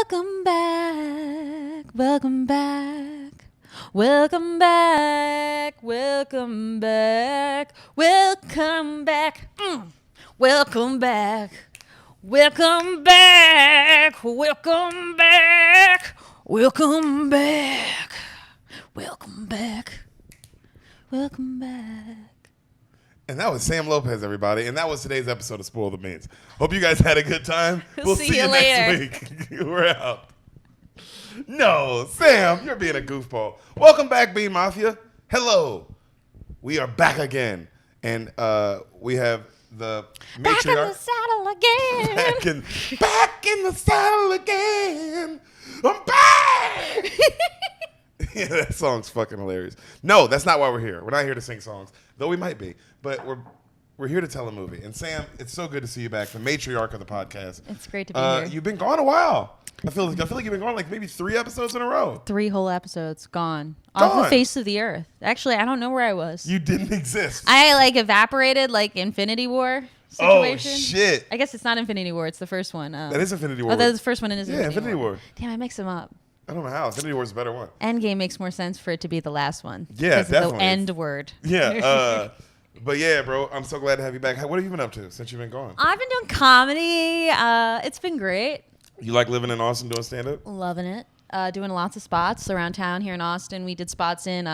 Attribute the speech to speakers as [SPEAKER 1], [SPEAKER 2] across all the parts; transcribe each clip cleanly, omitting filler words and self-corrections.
[SPEAKER 1] Welcome back. Welcome back. Welcome back. Welcome back. Welcome back. Welcome back. Welcome back. Welcome back. Welcome back. Welcome back. Welcome back.
[SPEAKER 2] And that was Sam Lopez, everybody. And that was today's episode of Spoil the Beans. Hope you guys had a good time.
[SPEAKER 1] We'll see you later.
[SPEAKER 2] Next week. We're out. No, Sam, you're being a goofball. Welcome back, Bean Mafia. Hello. We are back again. And we have the matriarch.
[SPEAKER 1] Back in the saddle again.
[SPEAKER 2] Back in the saddle again. I'm back. Yeah, that song's fucking hilarious. No, that's not why we're here. We're not here to sing songs, though we might be. But we're here to tell a movie. And Sam, it's so good to see you back, the matriarch of the podcast.
[SPEAKER 1] It's great to be here.
[SPEAKER 2] You've been gone a while. I feel like you've been gone like maybe 3 episodes in a row.
[SPEAKER 1] 3 whole episodes gone. Off the face of the earth. Actually, I don't know where I was.
[SPEAKER 2] You didn't exist.
[SPEAKER 1] I evaporated like Infinity War situation.
[SPEAKER 2] Oh, shit.
[SPEAKER 1] I guess it's not Infinity War. It's the first one.
[SPEAKER 2] That is Infinity War.
[SPEAKER 1] Oh, that's the first one.
[SPEAKER 2] Yeah, Infinity War.
[SPEAKER 1] Damn, I mix them up.
[SPEAKER 2] I don't know how. Infinity War is a better one.
[SPEAKER 1] Endgame makes more sense for it to be the last one.
[SPEAKER 2] Yeah, definitely.
[SPEAKER 1] The end word.
[SPEAKER 2] Yeah. But yeah, bro, I'm so glad to have you back. What have you been up to since you've been gone?
[SPEAKER 1] I've been doing comedy. It's been great.
[SPEAKER 2] You like living in Austin doing stand-up?
[SPEAKER 1] Loving it. Doing lots of spots around town here in Austin. We did spots in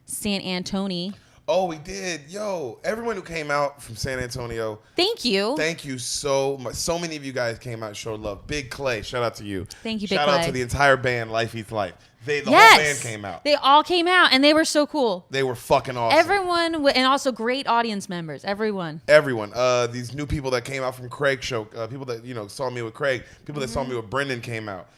[SPEAKER 1] San Antonio.
[SPEAKER 2] Oh, we did. Yo, everyone who came out from San Antonio.
[SPEAKER 1] Thank you.
[SPEAKER 2] Thank you so much. So many of you guys came out and showed love. Big Clay, shout out to you.
[SPEAKER 1] Thank you, Big Clay.
[SPEAKER 2] Shout out to the entire band, Life Eats Life. The whole band came out.
[SPEAKER 1] They all came out, and they were so cool.
[SPEAKER 2] They were fucking awesome.
[SPEAKER 1] Everyone, and also great audience members. Everyone.
[SPEAKER 2] These new people that came out from Craig's show, people that saw me with Craig, people that saw me with Brendan came out.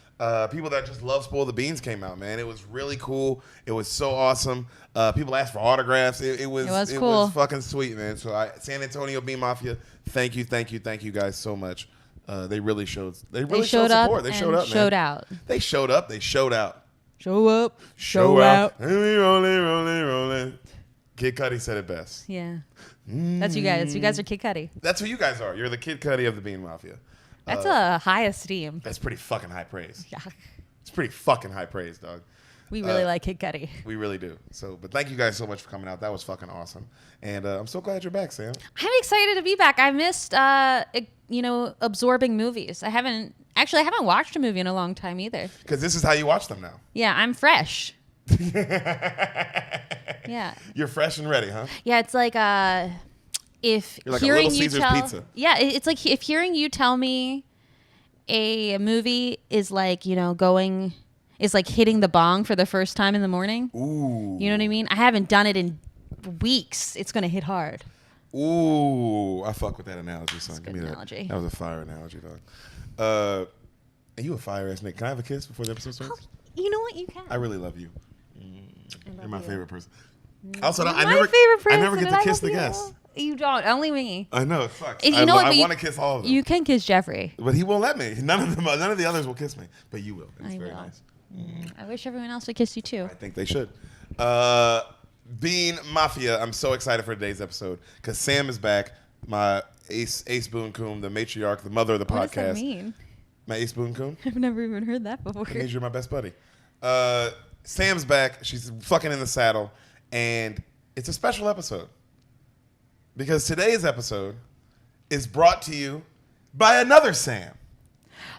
[SPEAKER 2] People that just love Spoil the Beans came out, man. It was really cool. It was so awesome. People asked for autographs. It was cool. It was fucking sweet, man. So San Antonio Bean Mafia, thank you guys so much. They really showed. They showed support. They showed up, man.
[SPEAKER 1] Showed out.
[SPEAKER 2] They showed up. They showed out.
[SPEAKER 1] Show up. Show out.
[SPEAKER 2] And we rolling. Kid Cudi said it best.
[SPEAKER 1] Yeah. That's you guys. You guys are Kid Cudi.
[SPEAKER 2] That's who you guys are. You're the Kid Cudi of the Bean Mafia.
[SPEAKER 1] That's a high esteem.
[SPEAKER 2] That's pretty fucking high praise.
[SPEAKER 1] Yeah.
[SPEAKER 2] It's pretty fucking high praise, dog.
[SPEAKER 1] We really like Kid Cudi.
[SPEAKER 2] We really do. But thank you guys so much for coming out. That was fucking awesome. And I'm so glad you're back, Sam.
[SPEAKER 1] I'm excited to be back. I missed, absorbing movies. I haven't watched a movie in a long time either.
[SPEAKER 2] Because this is how you watch them now.
[SPEAKER 1] Yeah, I'm fresh. Yeah.
[SPEAKER 2] You're fresh and ready, huh?
[SPEAKER 1] Yeah, it's like if
[SPEAKER 2] you're like
[SPEAKER 1] hearing
[SPEAKER 2] a Little
[SPEAKER 1] you
[SPEAKER 2] Caesars
[SPEAKER 1] tell,
[SPEAKER 2] pizza.
[SPEAKER 1] Yeah, it's like if hearing you tell me a movie is like, going, is like hitting the bong for the first time in the morning.
[SPEAKER 2] Ooh.
[SPEAKER 1] You know what I mean? I haven't done it in weeks. It's going to hit hard.
[SPEAKER 2] Ooh. I fuck with that analogy, son.
[SPEAKER 1] That's a
[SPEAKER 2] Give me
[SPEAKER 1] analogy.
[SPEAKER 2] That was a fire analogy, dog. And you a fire ass nigga. Can I have a kiss before the episode starts?
[SPEAKER 1] Oh, you know what? You can.
[SPEAKER 2] I really love you. You're my favorite person. Also,
[SPEAKER 1] You're
[SPEAKER 2] I
[SPEAKER 1] my
[SPEAKER 2] never get to kiss the
[SPEAKER 1] you.
[SPEAKER 2] guests.
[SPEAKER 1] You don't. Only me.
[SPEAKER 2] I know it sucks.
[SPEAKER 1] You
[SPEAKER 2] I
[SPEAKER 1] want
[SPEAKER 2] to kiss all of them.
[SPEAKER 1] You can kiss Jeffrey.
[SPEAKER 2] But he won't let me. None of the others will kiss me. But you will. It's very nice.
[SPEAKER 1] I wish everyone else would kiss you too.
[SPEAKER 2] I think they should. Bean Mafia, I'm so excited for today's episode because Sam is back. My Ace Boone Coon, the matriarch, the mother of the podcast.
[SPEAKER 1] What does that mean?
[SPEAKER 2] My Ace Boone Coon?
[SPEAKER 1] I've never even heard that before.
[SPEAKER 2] It means you're my best buddy. Sam's back. She's fucking in the saddle. And it's a special episode. Because today's episode is brought to you by another Sam.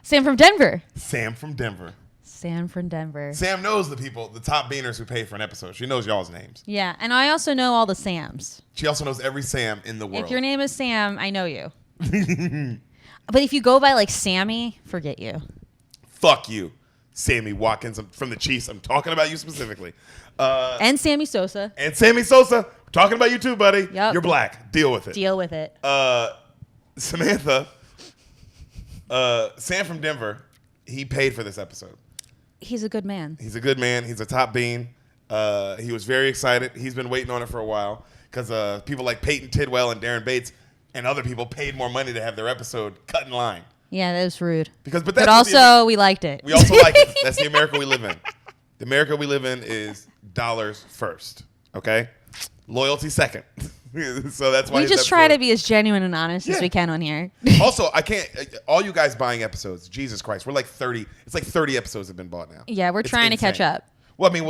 [SPEAKER 1] Sam from Denver.
[SPEAKER 2] Sam from Denver.
[SPEAKER 1] Sam from Denver.
[SPEAKER 2] Sam knows the people, the top beaners who pay for an episode. She knows y'all's names.
[SPEAKER 1] Yeah, and I also know all the Sams.
[SPEAKER 2] She also knows every Sam in the world.
[SPEAKER 1] If your name is Sam, I know you. But if you go by like Sammy, forget you.
[SPEAKER 2] Fuck you, Sammy Watkins. I'm from the Chiefs. I'm talking about you specifically.
[SPEAKER 1] And Sammy Sosa.
[SPEAKER 2] And Sammy Sosa. We're talking about you too, buddy.
[SPEAKER 1] Yep.
[SPEAKER 2] You're black. Deal with it.
[SPEAKER 1] Deal with it.
[SPEAKER 2] Samantha, Sam from Denver, he paid for this episode.
[SPEAKER 1] He's a good man.
[SPEAKER 2] He's a good man. He's a top bean. He was very excited. He's been waiting on it for a while because people like Peyton Tidwell and Darren Bates and other people paid more money to have their episode cut in line.
[SPEAKER 1] Yeah, that was rude.
[SPEAKER 2] But
[SPEAKER 1] also, we liked it.
[SPEAKER 2] We also like it. That's the America we live in. The America we live in is dollars first, okay? Loyalty second. So that's why
[SPEAKER 1] we just try to be as genuine and honest as we can on here.
[SPEAKER 2] Also, I can't. All you guys buying episodes, Jesus Christ, we're like 30. It's like 30 episodes have been bought now.
[SPEAKER 1] Yeah, we're trying to catch up.
[SPEAKER 2] Well, I mean,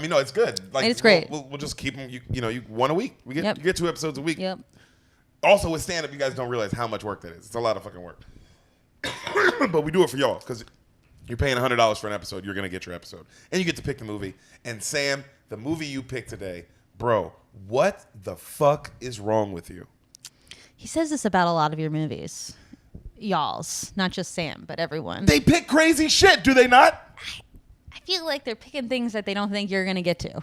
[SPEAKER 2] no, it's good. Like,
[SPEAKER 1] it's great.
[SPEAKER 2] We'll just keep them. You one a week. You get 2 episodes a week.
[SPEAKER 1] Yep.
[SPEAKER 2] Also, with stand up, you guys don't realize how much work that is. It's a lot of fucking work. But we do it for y'all because you're paying $100 for an episode. You're gonna get your episode, and you get to pick the movie. And Sam, the movie you picked today, bro, what the fuck is wrong with you?
[SPEAKER 1] He says this about a lot of your movies. Y'all's, not just Sam, but everyone.
[SPEAKER 2] They pick crazy shit, do they not?
[SPEAKER 1] I feel like they're picking things that they don't think you're gonna get to.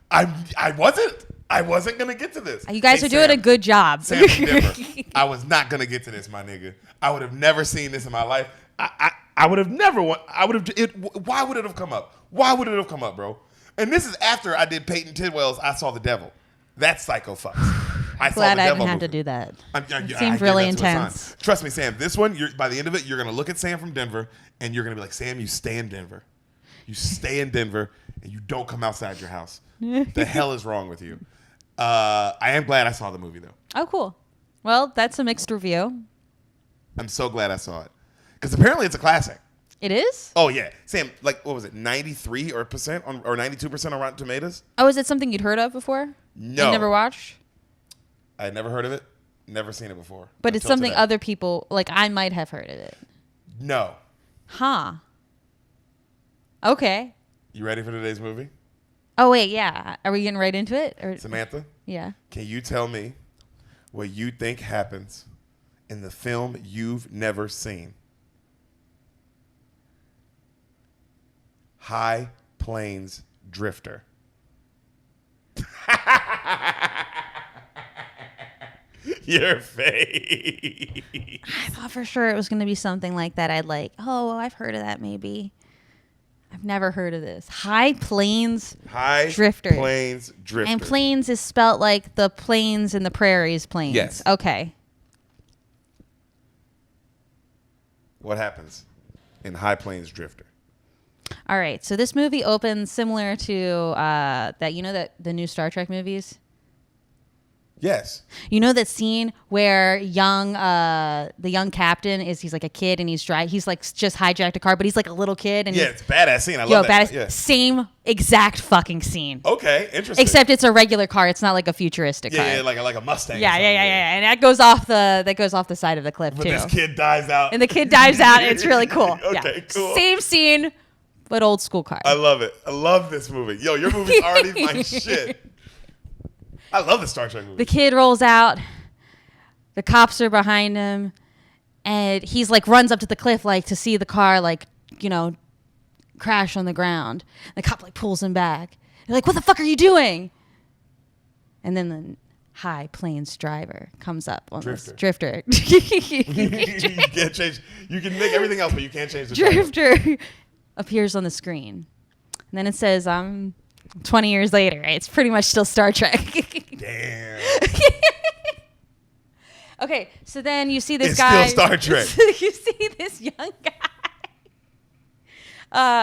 [SPEAKER 2] I wasn't gonna get to this.
[SPEAKER 1] You guys are doing a good job.
[SPEAKER 2] Sam from Denver. I was not gonna get to this, my nigga. I would have never seen this in my life. I would have never. Why would it have come up? Why would it have come up, bro? And this is after I did Peyton Tidwell's I Saw the Devil. That's psycho fucks. I saw the
[SPEAKER 1] Glad I
[SPEAKER 2] devil
[SPEAKER 1] didn't have
[SPEAKER 2] movie.
[SPEAKER 1] to do that.
[SPEAKER 2] It
[SPEAKER 1] seemed really intense.
[SPEAKER 2] Trust me, Sam. This one, by the end of it, you're gonna look at Sam from Denver, and you're gonna be like, Sam, you stay in Denver. You stay in Denver, and you don't come outside your house. The hell is wrong with you? I am glad I saw the movie, though.
[SPEAKER 1] Oh, cool. Well, that's a mixed review.
[SPEAKER 2] I'm so glad I saw it. Because apparently it's a classic.
[SPEAKER 1] It is?
[SPEAKER 2] Oh, yeah. Sam, like, what was it, 93% or 92% on Rotten Tomatoes?
[SPEAKER 1] Oh, is it something you'd heard of before?
[SPEAKER 2] No.
[SPEAKER 1] You never watched?
[SPEAKER 2] I had never heard of it. Never seen it before.
[SPEAKER 1] But it's something other people, like I might have heard of it.
[SPEAKER 2] No.
[SPEAKER 1] Huh. Okay.
[SPEAKER 2] You ready for today's movie?
[SPEAKER 1] Oh, wait, yeah. Are we getting right into it? Or?
[SPEAKER 2] Samantha?
[SPEAKER 1] Yeah.
[SPEAKER 2] Can you tell me what you think happens in the film you've never seen? High Plains Drifter. Your face.
[SPEAKER 1] I thought for sure it was going to be something like that. I'd like, oh, I've heard of that maybe. I've never heard of this. High Plains Drifter.
[SPEAKER 2] Plains Drifter.
[SPEAKER 1] And plains is spelt like the plains and the prairies plains.
[SPEAKER 2] Yes.
[SPEAKER 1] Okay.
[SPEAKER 2] What happens in High Plains Drifter?
[SPEAKER 1] All right. So this movie opens similar to that the new Star Trek movies.
[SPEAKER 2] Yes.
[SPEAKER 1] You know that scene where the young captain he's like a kid and he's like just hijacked a car, but he's like a little kid. And
[SPEAKER 2] it's a badass scene. I love that.
[SPEAKER 1] Badass.
[SPEAKER 2] Yeah.
[SPEAKER 1] Same exact fucking scene.
[SPEAKER 2] Okay, interesting.
[SPEAKER 1] Except it's a regular car. It's not like a futuristic car.
[SPEAKER 2] Yeah, like a Mustang.
[SPEAKER 1] Yeah. And that goes off the side of the cliff
[SPEAKER 2] but
[SPEAKER 1] too.
[SPEAKER 2] This kid dives out.
[SPEAKER 1] And the kid dives out. And it's really cool.
[SPEAKER 2] Okay, cool.
[SPEAKER 1] Same scene, but old school car.
[SPEAKER 2] I love it. I love this movie. Yo, your movie's already my shit. I love the Star Trek movie.
[SPEAKER 1] The kid rolls out. The cops are behind him. And he's like runs up to the cliff like to see the car crash on the ground. The cop like pulls him back. They're like, what the fuck are you doing? And then the High Plains driver comes up on this drifter.
[SPEAKER 2] You can't change. You can make everything else, but you can't change the
[SPEAKER 1] drifter appears on the screen. And then it says, 20 years later. It's pretty much still Star Trek.
[SPEAKER 2] Damn.
[SPEAKER 1] Okay, so then you see this
[SPEAKER 2] it's
[SPEAKER 1] guy.
[SPEAKER 2] It's still Star Trek.
[SPEAKER 1] You see this young guy.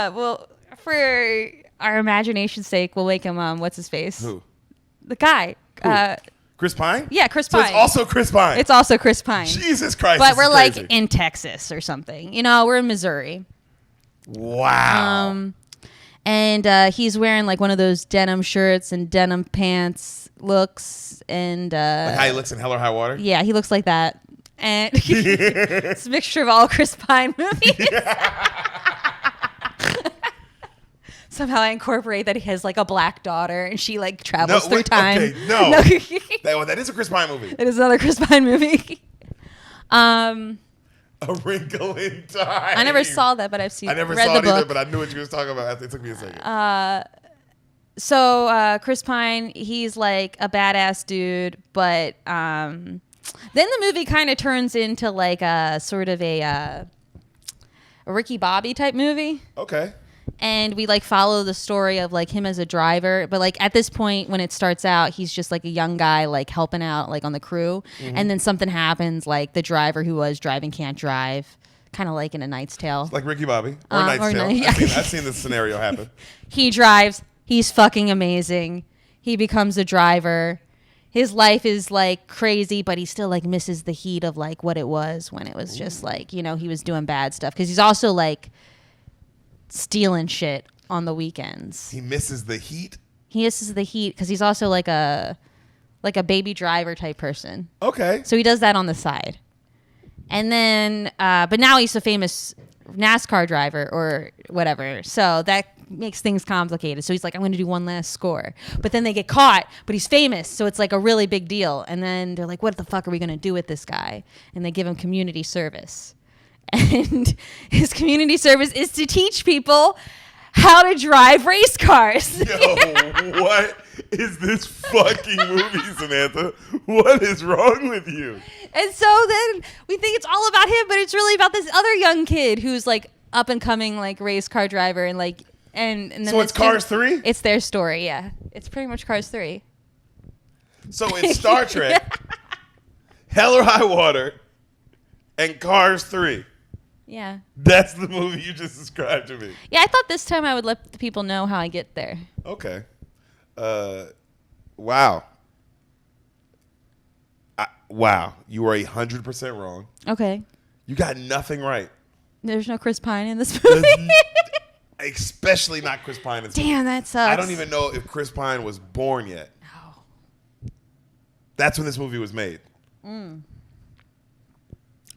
[SPEAKER 1] Well, for our imagination's sake, we'll make him, what's his face?
[SPEAKER 2] Who?
[SPEAKER 1] The guy.
[SPEAKER 2] Who? Chris Pine?
[SPEAKER 1] Yeah, Chris Pine.
[SPEAKER 2] So it's also Chris Pine.
[SPEAKER 1] It's also Chris Pine.
[SPEAKER 2] Jesus Christ.
[SPEAKER 1] But we're like in Texas or something. We're in Missouri.
[SPEAKER 2] Wow.
[SPEAKER 1] And he's wearing like one of those denim shirts and denim pants looks. And
[SPEAKER 2] like how he looks in Hell or High Water?
[SPEAKER 1] Yeah, he looks like that. And it's a mixture of all Chris Pine movies. Somehow I incorporate that he has like a black daughter and she like travels through time.
[SPEAKER 2] Okay, no. That is a Chris Pine movie.
[SPEAKER 1] It is another Chris Pine movie.
[SPEAKER 2] A Wrinkle in Time.
[SPEAKER 1] I never saw that, but I've seen.
[SPEAKER 2] I never
[SPEAKER 1] read
[SPEAKER 2] saw
[SPEAKER 1] the
[SPEAKER 2] it
[SPEAKER 1] book.
[SPEAKER 2] either, but I knew what you was talking about. It took me a second.
[SPEAKER 1] So Chris Pine, he's like a badass dude, but then the movie kind of turns into like a sort of a Ricky Bobby type movie.
[SPEAKER 2] Okay.
[SPEAKER 1] And we like follow the story of like him as a driver, but like at this point when it starts out, he's just like a young guy like helping out like on the crew, and then something happens, like the driver who was driving can't drive, kind of like in A Knight's Tale,
[SPEAKER 2] like Ricky Bobby or Knight's Tale.
[SPEAKER 1] Yeah.
[SPEAKER 2] I've seen this scenario happen.
[SPEAKER 1] He drives. He's fucking amazing. He becomes a driver. his life is like crazy, but he still like misses the heat of like what it was when it was just like, you know, he was doing bad stuff. Because he's also like stealing shit on the weekends.
[SPEAKER 2] He misses the heat?
[SPEAKER 1] He misses the heat because he's also like a baby driver type person.
[SPEAKER 2] Okay.
[SPEAKER 1] So he does that on the side. And then, but now he's a famous NASCAR driver or whatever. So that makes things complicated. So he's like, I'm going to do one last score. But then they get caught, but he's famous. So it's like a really big deal. And then they're like, what the fuck are we going to do with this guy? And they give him community service. And his community service is to teach people how to drive race cars.
[SPEAKER 2] Yo, what is this fucking movie, Samantha? What is wrong with you?
[SPEAKER 1] And so then we think it's all about him, but it's really about this other young kid who's like up and coming like race car driver and like and then
[SPEAKER 2] so it's Cars 3?
[SPEAKER 1] It's their story, yeah. It's pretty much Cars 3.
[SPEAKER 2] So it's Star Trek, Hell or High Water, and Cars 3.
[SPEAKER 1] Yeah.
[SPEAKER 2] That's the movie you just described to me.
[SPEAKER 1] Yeah, I thought this time I would let the people know how I get there.
[SPEAKER 2] Okay. Wow. Wow. You were 100% wrong.
[SPEAKER 1] Okay.
[SPEAKER 2] You got nothing right.
[SPEAKER 1] There's no Chris Pine in this movie.
[SPEAKER 2] Especially not Chris Pine.
[SPEAKER 1] Damn, that sucks.
[SPEAKER 2] I don't even know if Chris Pine was born yet.
[SPEAKER 1] No.
[SPEAKER 2] That's when this movie was made.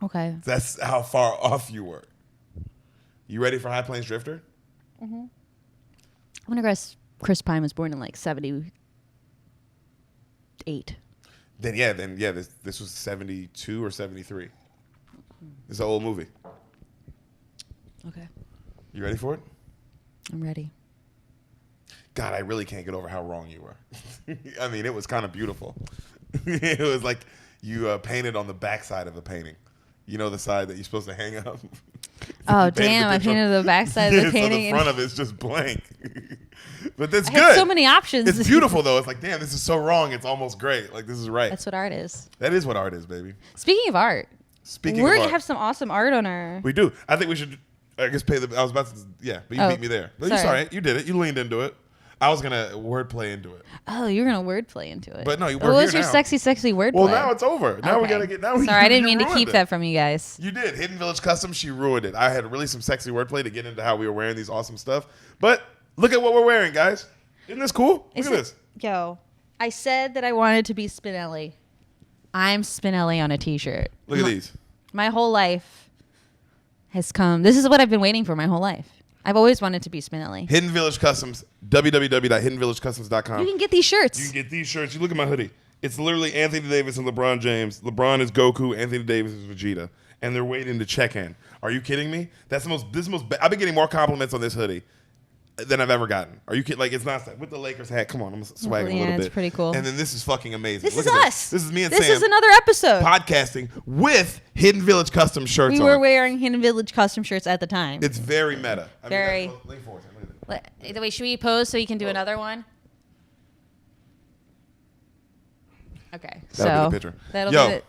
[SPEAKER 1] Okay.
[SPEAKER 2] That's how far off you were. You ready for High Plains Drifter?
[SPEAKER 1] Mm-hmm. I'm going to guess Chris Pine was born in like 78.
[SPEAKER 2] Then this was 72 or 73. It's an old movie.
[SPEAKER 1] Okay.
[SPEAKER 2] You ready for it?
[SPEAKER 1] I'm ready.
[SPEAKER 2] God, I really can't get over how wrong you were. I mean, it was kind of beautiful. It was like you painted on the backside of the painting. You know, the side that you're supposed to hang up.
[SPEAKER 1] Oh, damn. I painted the backside of the painting.
[SPEAKER 2] So the front of it's just blank. But that's
[SPEAKER 1] I
[SPEAKER 2] good.
[SPEAKER 1] had so many options.
[SPEAKER 2] It's beautiful, though. It's like, damn, this is so wrong. It's almost great. Like, this is right.
[SPEAKER 1] That's what art is.
[SPEAKER 2] That is what art is, baby.
[SPEAKER 1] Speaking of art.
[SPEAKER 2] We're going
[SPEAKER 1] to have some awesome art on our...
[SPEAKER 2] We do. I think we should, I guess, pay the... I was about to... Yeah, but you beat me there. But it's all right. You did it. You leaned into it. I was going to wordplay into it.
[SPEAKER 1] Oh, you were going to wordplay into it.
[SPEAKER 2] But no, you
[SPEAKER 1] What was your sexy wordplay?
[SPEAKER 2] Well, now it's over. Now we got to get...
[SPEAKER 1] Sorry, I didn't mean to keep that from you guys.
[SPEAKER 2] You did. Hidden Village Customs, she ruined it. I had really some sexy wordplay to get into how we were wearing these awesome stuff. But look at what we're wearing, guys. Isn't this cool? Look at this.
[SPEAKER 1] Yo, I said that I wanted to be Spinelli. I'm Spinelli on a t-shirt.
[SPEAKER 2] Look at these.
[SPEAKER 1] My whole life has come. This is what I've been waiting for my whole life. I've always wanted to be Spinelli.
[SPEAKER 2] Hidden Village Customs, www.hiddenvillagecustoms.com.
[SPEAKER 1] You can get these shirts.
[SPEAKER 2] You can get these shirts. You look at my hoodie. It's literally Anthony Davis and LeBron James. LeBron is Goku. Anthony Davis is Vegeta. And they're waiting to check in. Are you kidding me? That's the most. I've been getting more compliments on this hoodie than I've ever gotten. Are you kidding? Like, it's not with the Lakers hat. Come on, I'm swagging a little bit.
[SPEAKER 1] It's pretty cool.
[SPEAKER 2] And then this is fucking amazing.
[SPEAKER 1] This
[SPEAKER 2] Look
[SPEAKER 1] is
[SPEAKER 2] at
[SPEAKER 1] us.
[SPEAKER 2] This is me and
[SPEAKER 1] This
[SPEAKER 2] Sam.
[SPEAKER 1] is another episode.
[SPEAKER 2] Podcasting with Hidden Village Custom shirts on.
[SPEAKER 1] We were wearing Hidden Village custom shirts at the time.
[SPEAKER 2] It's very meta.
[SPEAKER 1] Very.
[SPEAKER 2] Lean forward. Look at this.
[SPEAKER 1] Wait, should we pose so you can do another one? Okay,
[SPEAKER 2] That'll be the picture.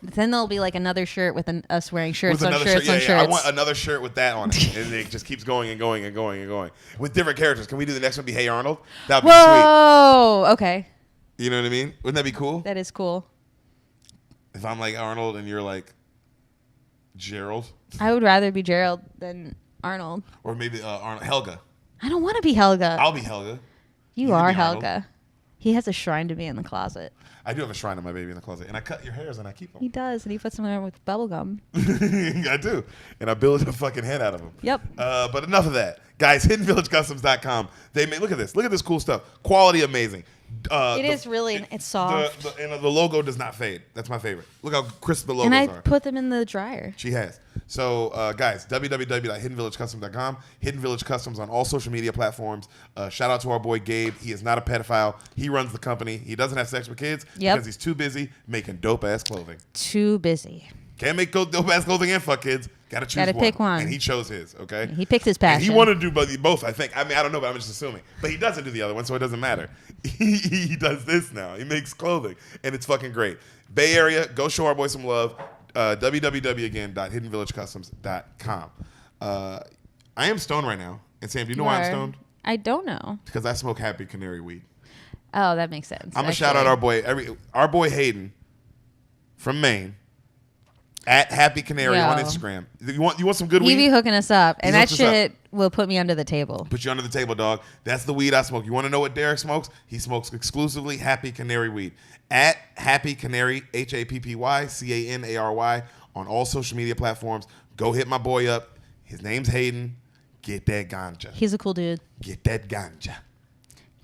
[SPEAKER 1] Then there'll be like another shirt with us wearing shirts on shirts
[SPEAKER 2] shirt.
[SPEAKER 1] on shirts.
[SPEAKER 2] I want another shirt with that on it, and it just keeps going and going and going and going with different characters. Can we do the next one? Be Hey Arnold? That'd be sweet.
[SPEAKER 1] Whoa! Okay.
[SPEAKER 2] You know what I mean? Wouldn't that be cool?
[SPEAKER 1] That is cool.
[SPEAKER 2] If I'm like Arnold and you're like Gerald,
[SPEAKER 1] I would rather be Gerald than Arnold.
[SPEAKER 2] or maybe Helga.
[SPEAKER 1] I don't want to be Helga.
[SPEAKER 2] I'll be Helga.
[SPEAKER 1] You are Helga. He has a shrine to me in the closet.
[SPEAKER 2] I do have a shrine of my baby in the closet, and I cut your hairs and I keep them.
[SPEAKER 1] He does, and he puts them there with bubble gum.
[SPEAKER 2] I do, and I build a fucking head out of them.
[SPEAKER 1] Yep.
[SPEAKER 2] But enough of that, guys. HiddenVillageCustoms.com. They make look at this cool stuff. Quality amazing.
[SPEAKER 1] It's soft.
[SPEAKER 2] And the logo does not fade. That's my favorite. Look how crisp the logos
[SPEAKER 1] and I
[SPEAKER 2] are.
[SPEAKER 1] put them in the dryer.
[SPEAKER 2] She has. So, guys, www.hiddenvillagecustom.com. Hidden Village Customs on all social media platforms. Shout out to our boy Gabe. He is not a pedophile. He runs the company. He doesn't have sex with kids because he's too busy making dope-ass clothing.
[SPEAKER 1] Too busy.
[SPEAKER 2] Can't make dope-ass clothing and fuck kids. Gotta choose one.
[SPEAKER 1] Pick one.
[SPEAKER 2] And he chose his, okay?
[SPEAKER 1] He picked his passion.
[SPEAKER 2] And he wanted to do both, I think. I mean, I don't know, but I'm just assuming. But he doesn't do the other one, so it doesn't matter. He does this now. He makes clothing, and it's fucking great. Bay Area, go show our boy some love. www.hiddenvillagecustoms.com. I am stoned right now. And Sam, do you know why I'm stoned?
[SPEAKER 1] I don't know.
[SPEAKER 2] Because I smoke Happy Canary weed.
[SPEAKER 1] Oh, that makes sense.
[SPEAKER 2] I'm gonna shout out our boy Hayden from Maine at Happy Canary on Instagram. You want some good weed?
[SPEAKER 1] He be hooking us up, and that shit
[SPEAKER 2] up.
[SPEAKER 1] will put me under the table.
[SPEAKER 2] Put you under the table, dog. That's the weed I smoke. You want to know what Deric smokes? He smokes exclusively Happy Canary weed at Happy Canary HappyCanary on all social media platforms. Go hit my boy up. His name's Hayden. Get that ganja.
[SPEAKER 1] He's a cool dude.
[SPEAKER 2] Get that ganja.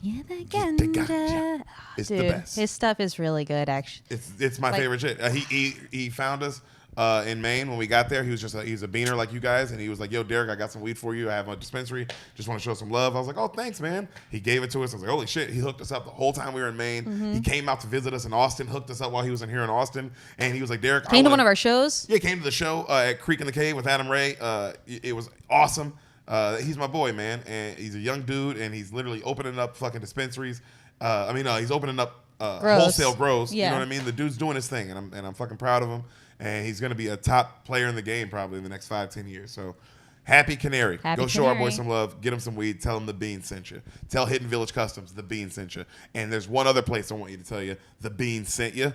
[SPEAKER 1] Yeah, that
[SPEAKER 2] Get the ganja. It's
[SPEAKER 1] dude,
[SPEAKER 2] the best.
[SPEAKER 1] His stuff is really good, actually.
[SPEAKER 2] It's my favorite shit. He found us in Maine when we got there. He was just he's a beaner like you guys, and he was like, "Yo, Deric, I got some weed for you. I have a dispensary. Just want to show some love." I was like, "Oh, thanks, man." He gave it to us. I was like, "Holy shit!" He hooked us up the whole time we were in Maine.
[SPEAKER 1] Mm-hmm.
[SPEAKER 2] He came out to visit us in Austin, hooked us up while he was in here in Austin, and he was like, "Deric,
[SPEAKER 1] came to one of our shows."
[SPEAKER 2] Yeah, came to the show at Creek in the Cave with Adam Ray. It was awesome. He's my boy, man, and he's a young dude, and he's literally opening up fucking dispensaries. He's opening up wholesale grows.
[SPEAKER 1] Yeah.
[SPEAKER 2] You know what I mean? The dude's doing his thing, and I'm fucking proud of him. And he's gonna be a top player in the game probably in the next 5-10 years. So, Happy Canary. Go show our boy some love. Get him some weed. Tell him the Bean sent you. Tell Hidden Village Customs the Bean sent you. And there's one other place I want you to tell you the Bean sent you.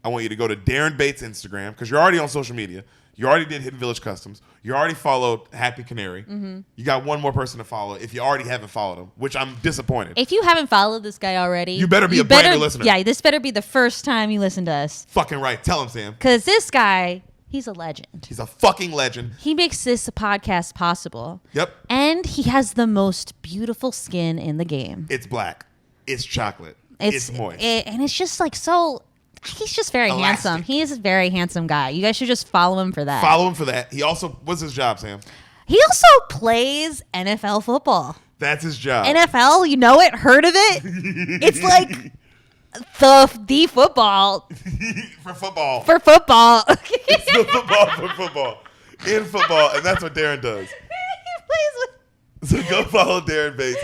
[SPEAKER 2] I want you to go to Darren Bates' Instagram because you're already on social media. You already did Hidden Village Customs. You already followed Happy Canary. Mm-hmm. You got one more person to follow if you already haven't followed him, which I'm disappointed.
[SPEAKER 1] If you haven't followed this guy already,
[SPEAKER 2] you better be a brand new listener.
[SPEAKER 1] Yeah, this better be the first time you listen to us.
[SPEAKER 2] Fucking right. Tell him, Sam.
[SPEAKER 1] Because this guy, he's a legend.
[SPEAKER 2] He's a fucking legend.
[SPEAKER 1] He makes this podcast possible.
[SPEAKER 2] Yep.
[SPEAKER 1] And he has the most beautiful skin in the game.
[SPEAKER 2] It's black. It's chocolate. It's moist.
[SPEAKER 1] And it's just like so... He's just very handsome. He is a very handsome guy. You guys should just follow him for that.
[SPEAKER 2] Follow him for that. He also, what's his job, Sam?
[SPEAKER 1] He also plays NFL football.
[SPEAKER 2] That's his job.
[SPEAKER 1] NFL, you know it? Heard of it? It's like the football.
[SPEAKER 2] For football.
[SPEAKER 1] For football.
[SPEAKER 2] It's the football for football. In football. And that's what Darren does.
[SPEAKER 1] He plays with...
[SPEAKER 2] So go follow Darren Bates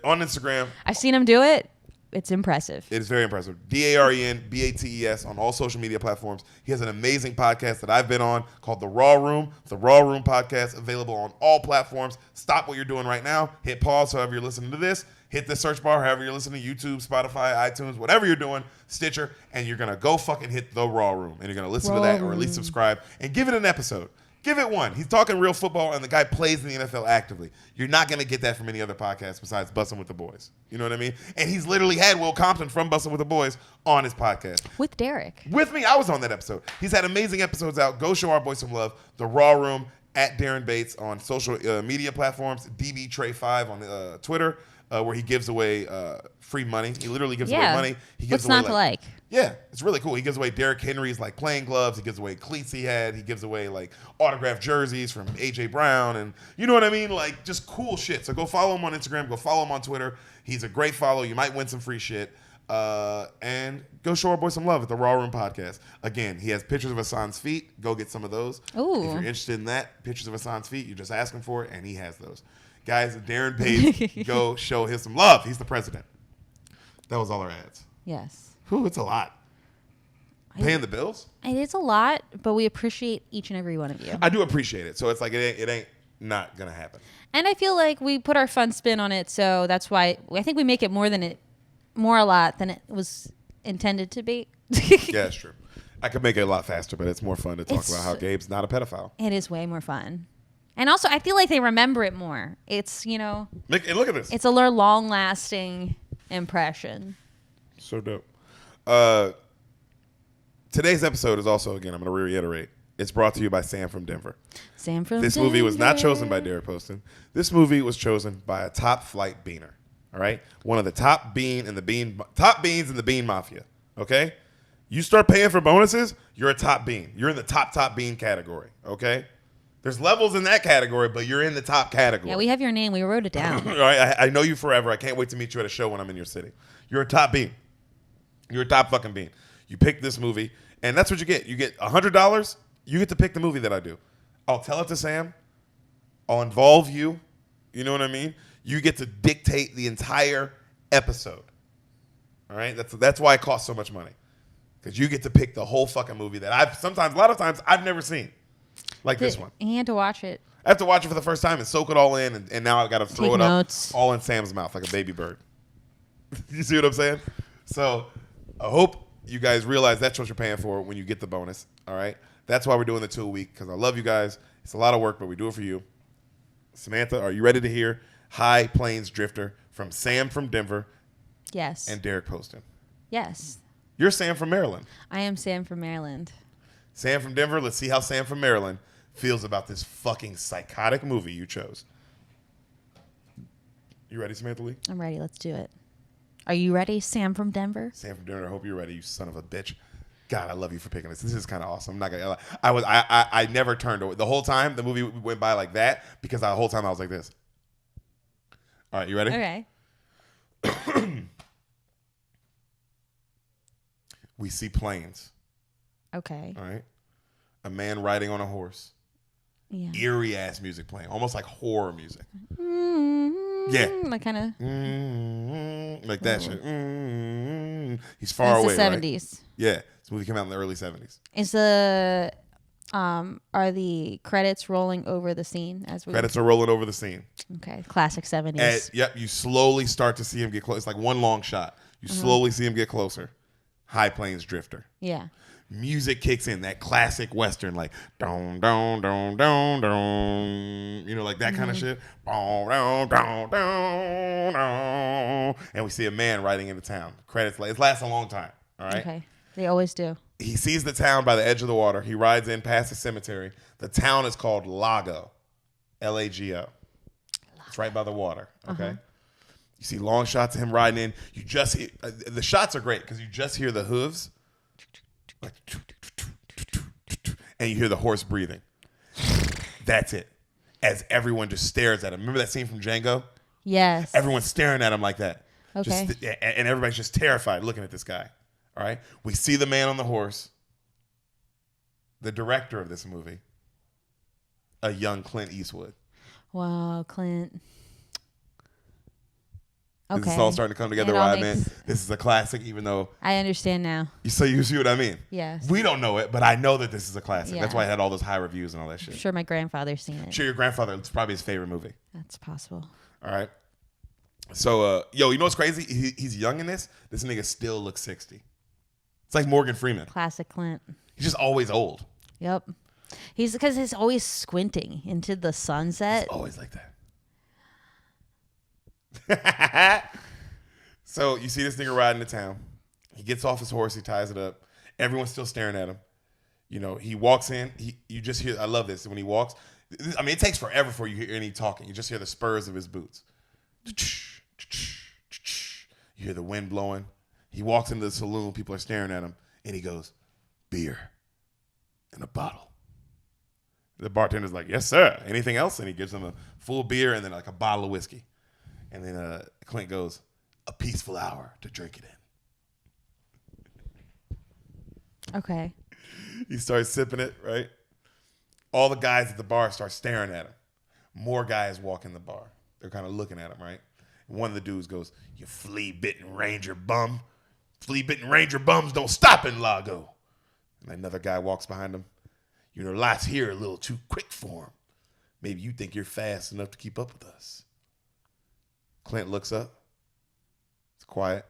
[SPEAKER 2] on Instagram.
[SPEAKER 1] I've seen him do it. It's impressive.
[SPEAKER 2] It is very impressive. DarenBates on all social media platforms. He has an amazing podcast that I've been on called The Raw Room. The Raw Room podcast, available on all platforms. Stop what you're doing right now. Hit pause however you're listening to this. Hit the search bar however you're listening to YouTube, Spotify, iTunes, whatever you're doing, Stitcher, and you're going to go fucking hit The Raw Room. And you're going to listen to that or at least subscribe and give it an episode. Give it one. He's talking real football, and the guy plays in the NFL actively. You're not going to get that from any other podcast besides Bussin' with the Boys. You know what I mean? And he's literally had Will Compton from Bussin' with the Boys on his podcast.
[SPEAKER 1] With Deric.
[SPEAKER 2] With me. I was on that episode. He's had amazing episodes out. Go show our boy some love. The Raw Room at Darren Bates on social media platforms. DBTray5 on Twitter, where he gives away free money. He literally gives away money. He gives
[SPEAKER 1] What's not to like?
[SPEAKER 2] Yeah, it's really cool. He gives away Derrick Henry's like playing gloves. He gives away cleats he had. He gives away like autographed jerseys from AJ Brown, and you know what I mean? Like just cool shit. So go follow him on Instagram. Go follow him on Twitter. He's a great follow. You might win some free shit. And go show our boy some love at the Raw Room podcast. Again, he has pictures of Hassan's feet. Go get some of those.
[SPEAKER 1] Ooh.
[SPEAKER 2] If you're interested in that, pictures of Hassan's feet, you just ask him for it, and he has those. Guys, Darren Bates, go show him some love. He's the president. That was all our ads.
[SPEAKER 1] Yes.
[SPEAKER 2] Whew, it's a lot. Paying the bills?
[SPEAKER 1] It is a lot, but we appreciate each and every one of you.
[SPEAKER 2] I do appreciate it. So it's like it ain't not going to happen.
[SPEAKER 1] And I feel like we put our fun spin on it, so that's why I think we make it more a lot than it was intended to be.
[SPEAKER 2] Yeah, it's true. I could make it a lot faster, but it's more fun to talk about how Gabe's not a pedophile.
[SPEAKER 1] It is way more fun. And also, I feel like they remember it more. It's,
[SPEAKER 2] and look at this.
[SPEAKER 1] It's a long-lasting impression.
[SPEAKER 2] So dope. Today's episode is also, again, I'm going to reiterate, it's brought to you by Sam from Denver.
[SPEAKER 1] Sam from
[SPEAKER 2] This
[SPEAKER 1] Denver.
[SPEAKER 2] movie was not chosen by Deric Poston. This movie was chosen by a top flight beaner. All right? One of the top beans in the bean mafia. Okay? You start paying for bonuses, you're a top bean. You're in the top bean category. Okay? There's levels in that category, but you're in the top category.
[SPEAKER 1] Yeah, we have your name. We wrote it down.
[SPEAKER 2] All right? I know you forever. I can't wait to meet you at a show when I'm in your city. You're a top bean. You're a top fucking bean. You pick this movie, and that's what you get. You get $100. You get to pick the movie that I do. I'll tell it to Sam. I'll involve you. You know what I mean? You get to dictate the entire episode. All right? That's why it costs so much money. Because you get to pick the whole fucking movie that a lot of times, I've never seen. Like this one.
[SPEAKER 1] He had to watch it.
[SPEAKER 2] I have to watch it for the first time and soak it all in, and now I've got to throw it
[SPEAKER 1] notes.
[SPEAKER 2] up all in Sam's mouth like a baby bird. You see what I'm saying? So I hope you guys realize that's what you're paying for when you get the bonus. All right? That's why we're doing the 2 a week, because I love you guys. It's a lot of work, but we do it for you. Samantha, are you ready to hear High Plains Drifter from Sam from Denver
[SPEAKER 1] Yes.
[SPEAKER 2] and Deric Poston?
[SPEAKER 1] Yes.
[SPEAKER 2] You're Sam from Maryland.
[SPEAKER 1] I am Sam from Maryland.
[SPEAKER 2] Sam from Denver, let's see how Sam from Maryland feels about this fucking psychotic movie you chose. You ready, Samantha Lee?
[SPEAKER 1] I'm ready. Let's do it. Are you ready, Sam from Denver?
[SPEAKER 2] Sam from Denver, I hope you're ready, you son of a bitch. God, I love you for picking this. This is kind of awesome. I'm not gonna. I never turned away the whole time. The movie went by like that because the whole time I was like this. All right, you ready?
[SPEAKER 1] Okay.
[SPEAKER 2] We see planes.
[SPEAKER 1] Okay.
[SPEAKER 2] All right, a man riding on a horse.
[SPEAKER 1] Yeah.
[SPEAKER 2] Eerie ass music playing, almost like horror music.
[SPEAKER 1] Mm-hmm.
[SPEAKER 2] Yeah,
[SPEAKER 1] Like kind of.
[SPEAKER 2] Mm-hmm. Like that shit. Mm-hmm. He's far away.
[SPEAKER 1] It's the 70s.
[SPEAKER 2] Right? Yeah, this movie came out in the early 70s.
[SPEAKER 1] Is the are the credits rolling over the scene as we?
[SPEAKER 2] Credits are rolling over the scene.
[SPEAKER 1] Okay, classic 70s.
[SPEAKER 2] Yep, you slowly start to see him get close. It's like one long shot. You slowly see him get closer. High Plains Drifter.
[SPEAKER 1] Yeah.
[SPEAKER 2] Music kicks in, that classic Western, like don don don don don, you know, like that kind of shit. Don, don, don, don, don. And we see a man riding into town. Credits, it lasts a long time. All right.
[SPEAKER 1] Okay. They always do.
[SPEAKER 2] He sees the town by the edge of the water. He rides in past the cemetery. The town is called Lago, Lago. It's right by the water. Okay. You see long shots of him riding in. You just hear, the shots are great because you just hear the hooves. Like, and you hear the horse breathing. That's it. As everyone just stares at him. Remember that scene from Django?
[SPEAKER 1] Yes.
[SPEAKER 2] Everyone's staring at him like that.
[SPEAKER 1] Okay.
[SPEAKER 2] And everybody's just terrified looking at this guy. All right? We see the man on the horse, the director of this movie, a young Clint Eastwood.
[SPEAKER 1] Wow, Clint. Okay.
[SPEAKER 2] This is all starting to come together, right, man? This is a classic, even though...
[SPEAKER 1] I understand now.
[SPEAKER 2] You see what I mean?
[SPEAKER 1] Yes.
[SPEAKER 2] We don't know it, but I know that this is a classic.
[SPEAKER 1] Yeah.
[SPEAKER 2] That's why I had all those high reviews and all that shit.
[SPEAKER 1] I'm sure my grandfather's seen it.
[SPEAKER 2] I'm sure your grandfather, it's probably his favorite movie.
[SPEAKER 1] That's possible.
[SPEAKER 2] All right? So, you know what's crazy? He's young in this. This nigga still looks 60. It's like Morgan Freeman.
[SPEAKER 1] Classic Clint.
[SPEAKER 2] He's just always old.
[SPEAKER 1] Yep. Because he's always squinting into the sunset.
[SPEAKER 2] He's always like that. So you see this nigga riding to town. He gets off his horse. He ties it up. Everyone's still staring at him. You know, he walks in. You just hear, I love this. When he walks, I mean, it takes forever before you hear any talking. You just hear the spurs of his boots. You hear the wind blowing. He walks into the saloon. People are staring at him. And he goes, beer in a bottle. The bartender's like, yes, sir. Anything else? And he gives him a full beer and then like a bottle of whiskey. And then Clint goes, a peaceful hour to drink it in.
[SPEAKER 1] Okay.
[SPEAKER 2] He starts sipping it, right? All the guys at the bar start staring at him. More guys walk in the bar. They're kind of looking at him, right? And one of the dudes goes, you flea-bitten ranger bum. Flea-bitten ranger bums don't stop in Lago. And another guy walks behind him. You know, life's here a little too quick for him. Maybe you think you're fast enough to keep up with us. Clint looks up. It's quiet.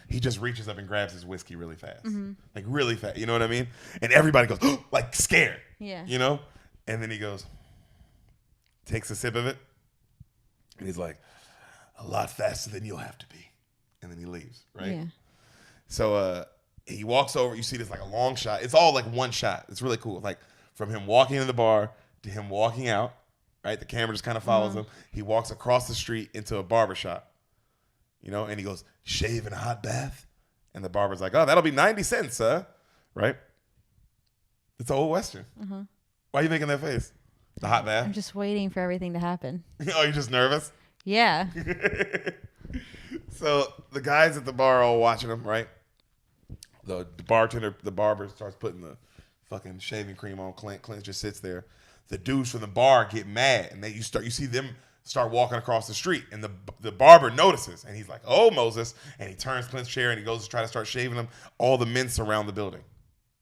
[SPEAKER 2] He just reaches up and grabs his whiskey really fast. Mm-hmm. Like really fast. You know what I mean? And everybody goes, oh, like scared.
[SPEAKER 1] Yeah.
[SPEAKER 2] You know? And then he goes, takes a sip of it. And he's like, a lot faster than you'll have to be. And then he leaves, right?
[SPEAKER 1] Yeah.
[SPEAKER 2] So he walks over. You see this like a long shot. It's all like one shot. It's really cool. Like from him walking into the bar to him walking out, right? The camera just kind of follows him. He walks across the street into a barbershop. You know, and he goes, shave in a hot bath? And the barber's like, oh, that'll be 90 cents, sir. Right? It's an old Western. Why are you making that face? The hot bath?
[SPEAKER 1] I'm just waiting for everything to happen.
[SPEAKER 2] Oh, you're just nervous?
[SPEAKER 1] Yeah.
[SPEAKER 2] So the guys at the bar are all watching him, right? The bartender, the barber starts putting the fucking shaving cream on Clint. Clint just sits there. The dudes from the bar get mad, and you see them start walking across the street, and the barber notices, and he's like, oh, Moses, and he turns Clint's chair, and he goes to try to start shaving him. All the men surround the building,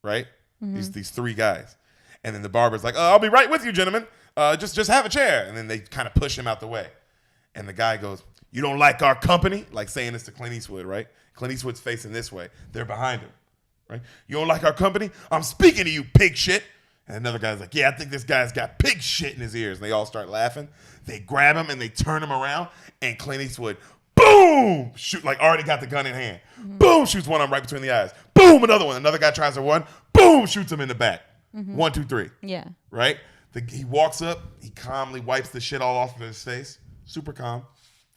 [SPEAKER 2] right? These three guys. And then the barber's like, oh, I'll be right with you, gentlemen. Just have a chair. And then they kind of push him out the way. And the guy goes, You don't like our company? Like saying this to Clint Eastwood, right? Clint Eastwood's facing this way. They're behind him, right? You don't like our company? I'm speaking to you, pig shit. And another guy's like, yeah, I think this guy's got pig shit in his ears. And they all start laughing. They grab him and they turn him around. And Clint Eastwood, boom, shoot, like already got the gun in hand. Mm-hmm. Boom, shoots one of them right between the eyes. Boom, another one. Another guy tries to run. Boom, shoots him in the back. Mm-hmm. 1, 2, 3.
[SPEAKER 1] Yeah.
[SPEAKER 2] Right? He walks up. He calmly wipes the shit all off of his face. Super calm.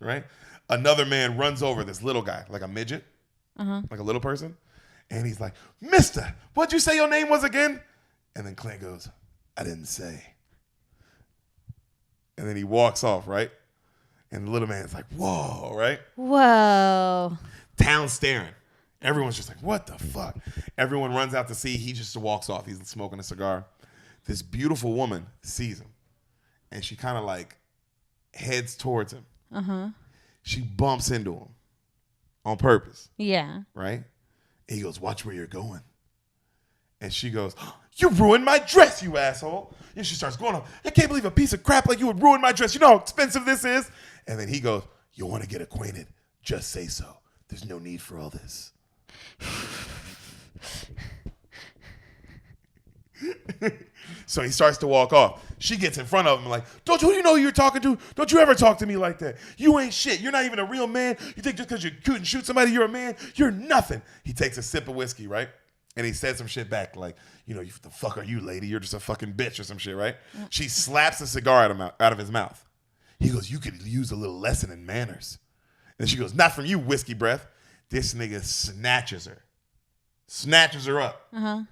[SPEAKER 2] Right? Another man runs over this little guy, like a midget, like a little person. And he's like, mister, what'd you say your name was again? And then Clint goes, I didn't say. And then he walks off, right? And the little man's like, whoa, right?
[SPEAKER 1] Whoa.
[SPEAKER 2] Town staring. Everyone's just like, what the fuck? Everyone runs out to see. He just walks off. He's smoking a cigar. This beautiful woman sees him. And she kind of like heads towards him. Uh-huh. She bumps into him on purpose.
[SPEAKER 1] Yeah.
[SPEAKER 2] Right? And he goes, watch where you're going. And she goes, you ruined my dress, you asshole. And she starts going on, I can't believe a piece of crap like you would ruin my dress. You know how expensive this is? And then he goes, you want to get acquainted? Just say so. There's no need for all this. So he starts to walk off. She gets in front of him like, don't you know who you're talking to? Don't you ever talk to me like that. You ain't shit. You're not even a real man. You think just because you couldn't shoot somebody, you're a man? You're nothing. He takes a sip of whiskey, right? And he says some shit back like, you know, the fuck are you, lady? You're just a fucking bitch or some shit, right? Yep. She slaps the cigar out of his mouth. He goes, you could use a little lesson in manners. And she goes, not from you, whiskey breath. This nigga snatches her up. Uh-huh.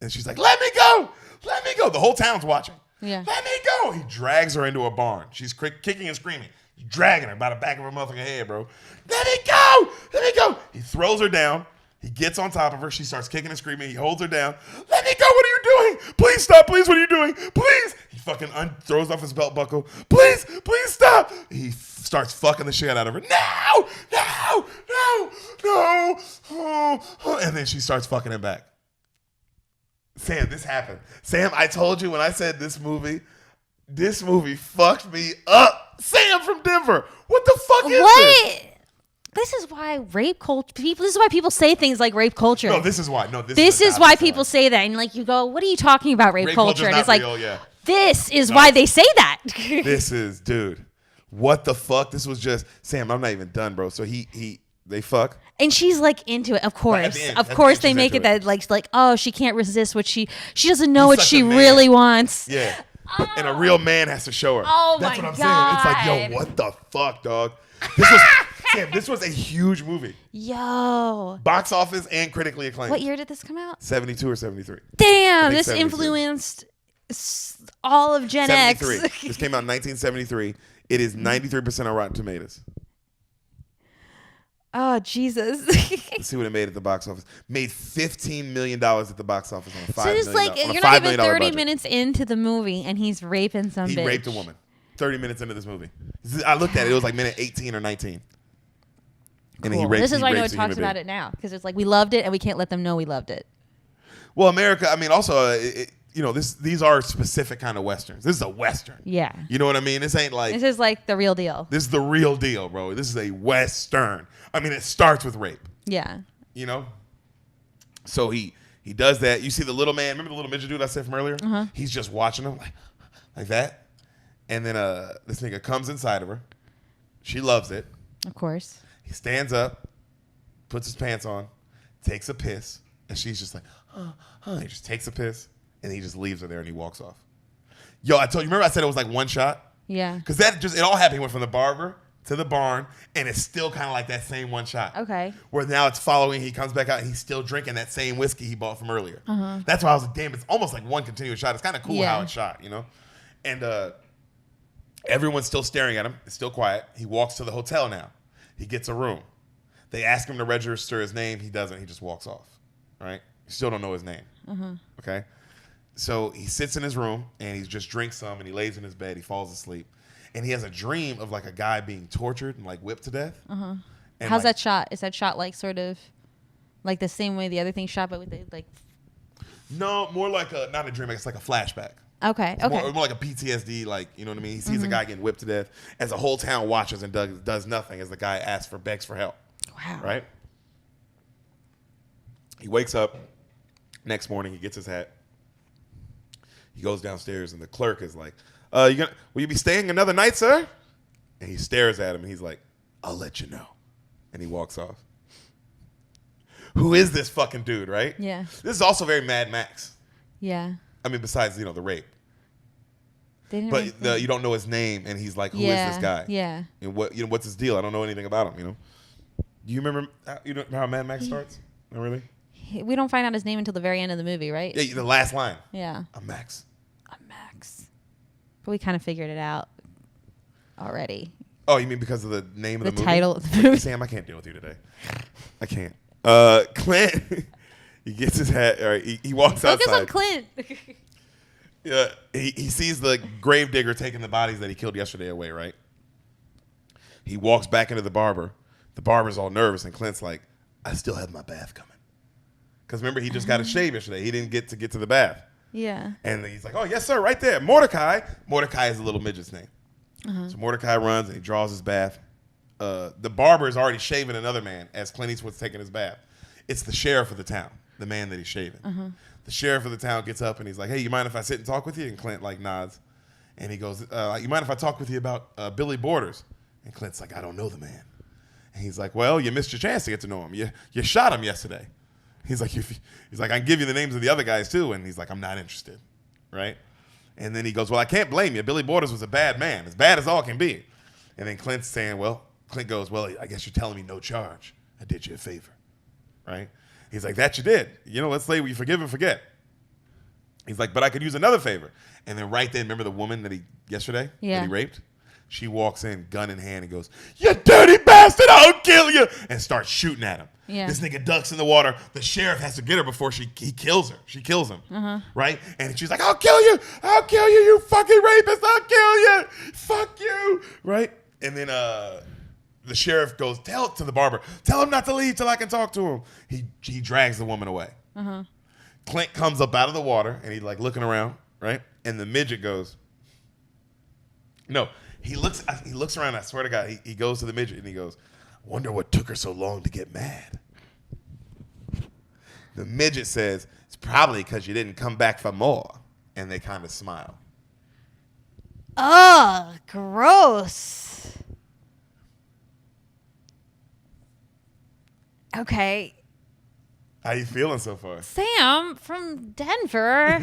[SPEAKER 2] And she's like, let me go. Let me go. The whole town's watching.
[SPEAKER 1] Yeah.
[SPEAKER 2] Let me go. He drags her into a barn. She's kicking and screaming. He's dragging her by the back of her motherfucking head, bro. Let me go. Let me go. He throws her down. He gets on top of her. She starts kicking and screaming. He holds her down. Let me go. What are you doing? Please stop. Please, what are you doing? Please. He fucking throws off his belt buckle. Please, please stop. He starts fucking the shit out of her. No, no, no, no. Oh. And then she starts fucking him back. Sam, this happened. Sam, I told you when I said this movie fucked me up. Sam from Denver. What the fuck is this?
[SPEAKER 1] This is why rape culture. This is why people say things like rape culture.
[SPEAKER 2] No, this is why. No,
[SPEAKER 1] this is why people say that, and like you go, "What are you talking about, rape culture?" And it's like,
[SPEAKER 2] yeah.
[SPEAKER 1] This is why they say that.
[SPEAKER 2] This is, dude. What the fuck? This was just Sam. I'm not even done, bro. So they fuck,
[SPEAKER 1] and she's like into it. Of course, they make it that like oh, she can't resist what she doesn't know what she really wants.
[SPEAKER 2] Yeah, and a real man has to show her.
[SPEAKER 1] Oh
[SPEAKER 2] that's
[SPEAKER 1] my
[SPEAKER 2] what I'm
[SPEAKER 1] God.
[SPEAKER 2] saying. It's like, yo, what the fuck, dog? This was a huge movie.
[SPEAKER 1] Yo.
[SPEAKER 2] Box office and critically acclaimed.
[SPEAKER 1] What year did this come out?
[SPEAKER 2] 72 or 73.
[SPEAKER 1] Damn, this 73. Influenced all of Gen
[SPEAKER 2] 73.
[SPEAKER 1] X.
[SPEAKER 2] This came out in 1973. It is 93% on Rotten Tomatoes.
[SPEAKER 1] Oh, Jesus.
[SPEAKER 2] Let's see what it made at the box office. Made $15 million at the box office on a $5
[SPEAKER 1] So it's
[SPEAKER 2] million,
[SPEAKER 1] like you're not even 30 budget. Minutes into the movie and he's raping some bitch.
[SPEAKER 2] He raped a woman 30 minutes into this movie. I looked at it. It was like minute 18 or 19. And
[SPEAKER 1] cool. This is why no one talks about it now. Because it's like we loved it and we can't let them know we loved it.
[SPEAKER 2] Well, America, I mean, also, these are specific kind of Westerns. This is a Western.
[SPEAKER 1] Yeah.
[SPEAKER 2] You know what I mean? This ain't like...
[SPEAKER 1] This is like the real deal.
[SPEAKER 2] This is the real deal, bro. This is a Western. I mean, it starts with rape.
[SPEAKER 1] Yeah.
[SPEAKER 2] You know? So he does that. You see the little man, remember the little midget dude I said from earlier? Uh-huh. He's just watching him like that. And then this nigga comes inside of her. She loves it.
[SPEAKER 1] Of course.
[SPEAKER 2] He stands up, puts his pants on, takes a piss, and she's just like, He just takes a piss, and he just leaves her there, and he walks off. Yo, I told you, remember I said it was like one shot?
[SPEAKER 1] Yeah.
[SPEAKER 2] Because it all happened. He went from the barber to the barn, and it's still kind of like that same one shot.
[SPEAKER 1] Okay.
[SPEAKER 2] Where now it's following, he comes back out, and he's still drinking that same whiskey he bought from earlier. Uh-huh. That's why I was like, damn, it's almost like one continuous shot. It's kind of cool how it's shot, you know? And everyone's still staring at him. It's still quiet. He walks to the hotel now. He gets a room. They ask him to register his name. He doesn't. He just walks off. Right? You still don't know his name. Uh-huh. Okay? So he sits in his room, and he just drinks some, and he lays in his bed. He falls asleep. And he has a dream of, like, a guy being tortured and, like, whipped to death. Uh-huh.
[SPEAKER 1] How's that shot? Is that shot, like, sort of like the same way the other thing shot, but with the, like...
[SPEAKER 2] No, more like not a dream. It's like a flashback.
[SPEAKER 1] Okay.
[SPEAKER 2] It's
[SPEAKER 1] Okay.
[SPEAKER 2] more like a PTSD, like, you know what I mean? He sees a guy getting whipped to death as the whole town watches and does nothing as the guy begs for help.
[SPEAKER 1] Wow.
[SPEAKER 2] Right? He wakes up. Next morning, he gets his hat. He goes downstairs, and the clerk is like, will you be staying another night, sir? And he stares at him, and he's like, I'll let you know. And he walks off. Who is this fucking dude, right?
[SPEAKER 1] Yeah.
[SPEAKER 2] This is also very Mad Max.
[SPEAKER 1] Yeah.
[SPEAKER 2] I mean, besides, the rape.
[SPEAKER 1] They didn't
[SPEAKER 2] But you don't know his name, and he's like, who is this guy?
[SPEAKER 1] Yeah.
[SPEAKER 2] And what's his deal? I don't know anything about him, Do you remember how Mad Max starts? Not really?
[SPEAKER 1] We don't find out his name until the very end of the movie, right?
[SPEAKER 2] Yeah, the last line.
[SPEAKER 1] Yeah.
[SPEAKER 2] I'm Max.
[SPEAKER 1] But we kind of figured it out already.
[SPEAKER 2] Oh, you mean because of the name of the movie?
[SPEAKER 1] The title of the movie.
[SPEAKER 2] Sam, I can't deal with you today. I can't. Clint, he gets his hat. All right, he walks outside.
[SPEAKER 1] Focus on Clint.
[SPEAKER 2] Yeah, he sees the gravedigger taking the bodies that he killed yesterday away, right? He walks back into the barber. The barber's all nervous, and Clint's like, I still have my bath coming. Because remember, he just got a shave yesterday. He didn't get to the bath.
[SPEAKER 1] Yeah.
[SPEAKER 2] And he's like, oh, yes, sir, right there. Mordecai. Mordecai is the little midget's name. So Mordecai runs, and he draws his bath. The barber is already shaving another man as Clint Eastwood's taking his bath. It's the sheriff of the town, the man that he's shaving. The sheriff of the town gets up, and he's like, hey, you mind if I sit and talk with you? And Clint, nods. And he goes, you mind if I talk with you about Billy Borders? And Clint's like, I don't know the man. And he's like, well, you missed your chance to get to know him. You shot him yesterday. He's like, I can give you the names of the other guys too. And he's like, I'm not interested, right? And then he goes, well, I can't blame you. Billy Borders was a bad man, as bad as all can be. And then Clint goes, well, I guess you're telling me no charge. I did you a favor, right? He's like, that you did. Let's say we forgive and forget. He's like, but I could use another favor. And then right then, remember the woman that he raped? She walks in, gun in hand, and goes, you dirty bastard, I'll kill you, and starts shooting at him.
[SPEAKER 1] Yeah.
[SPEAKER 2] This nigga ducks in the water. The sheriff has to get her before he kills her. She kills him, right? And she's like, I'll kill you, you fucking rapist, I'll kill you, fuck you, right? And then the sheriff goes, tell the barber, tell him not to leave till I can talk to him. He drags the woman away. Clint comes up out of the water, and he's like looking around, right? And the midget goes, no. He looks around, I swear to God, he goes to the midget and he goes, wonder what took her so long to get mad. The midget says, it's probably because you didn't come back for more. And they kind of smile.
[SPEAKER 1] Oh, gross. Okay.
[SPEAKER 2] How you feeling so far?
[SPEAKER 1] Sam from Denver.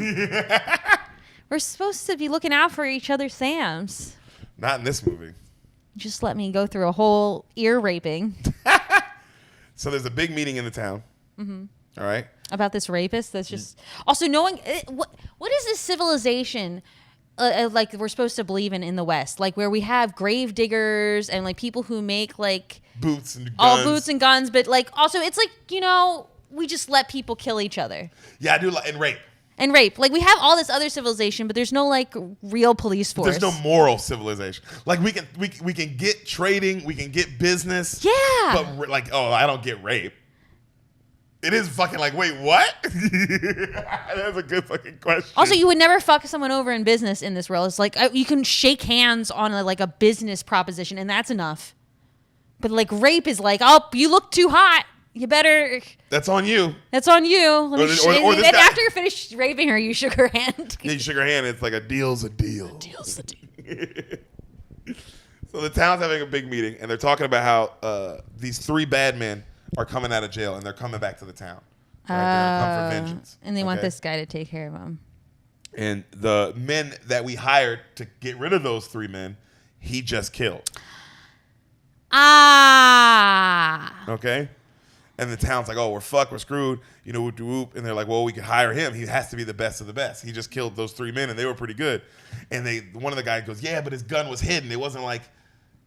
[SPEAKER 1] We're supposed to be looking out for each other, Sams.
[SPEAKER 2] Not in this movie.
[SPEAKER 1] Just let me go through a whole ear raping.
[SPEAKER 2] So there's a big meeting in the town. All right.
[SPEAKER 1] About this rapist that's just... Also knowing... What is this civilization like we're supposed to believe in the West? Like where we have grave diggers and like people who make like...
[SPEAKER 2] Boots and guns.
[SPEAKER 1] All boots and guns. But like also it's like, we just let people kill each other.
[SPEAKER 2] Yeah, I do like... And rape.
[SPEAKER 1] And rape. Like, we have all this other civilization, but there's no, like, real police force.
[SPEAKER 2] There's no moral civilization. Like, we can get trading. We can get business.
[SPEAKER 1] Yeah.
[SPEAKER 2] But, like, I don't get rape. It is fucking like, wait, what? That's a good fucking question.
[SPEAKER 1] Also, you would never fuck someone over in business in this world. It's like, you can shake hands on, a business proposition, and that's enough. But, like, rape is like, oh, you look too hot. You better...
[SPEAKER 2] That's on you.
[SPEAKER 1] That's on you. And after you're finished raping her, you shook her hand.
[SPEAKER 2] Yeah, you shook her hand. It's like a deal's a deal.
[SPEAKER 1] A deal's a deal.
[SPEAKER 2] So the town's having a big meeting, and they're talking about how these 3 bad men are coming out of jail, and they're coming back to the town. Right? They're going to come for vengeance.
[SPEAKER 1] And they want this guy to take care of them.
[SPEAKER 2] And the men that we hired to get rid of those 3 men, he just killed. Okay? And the town's like, oh, we're fucked, we're screwed, whoop de whoop. And they're like, well, we could hire him. He has to be the best of the best. He just killed those 3 men, and they were pretty good. And one of the guys goes, yeah, but his gun was hidden. It wasn't like,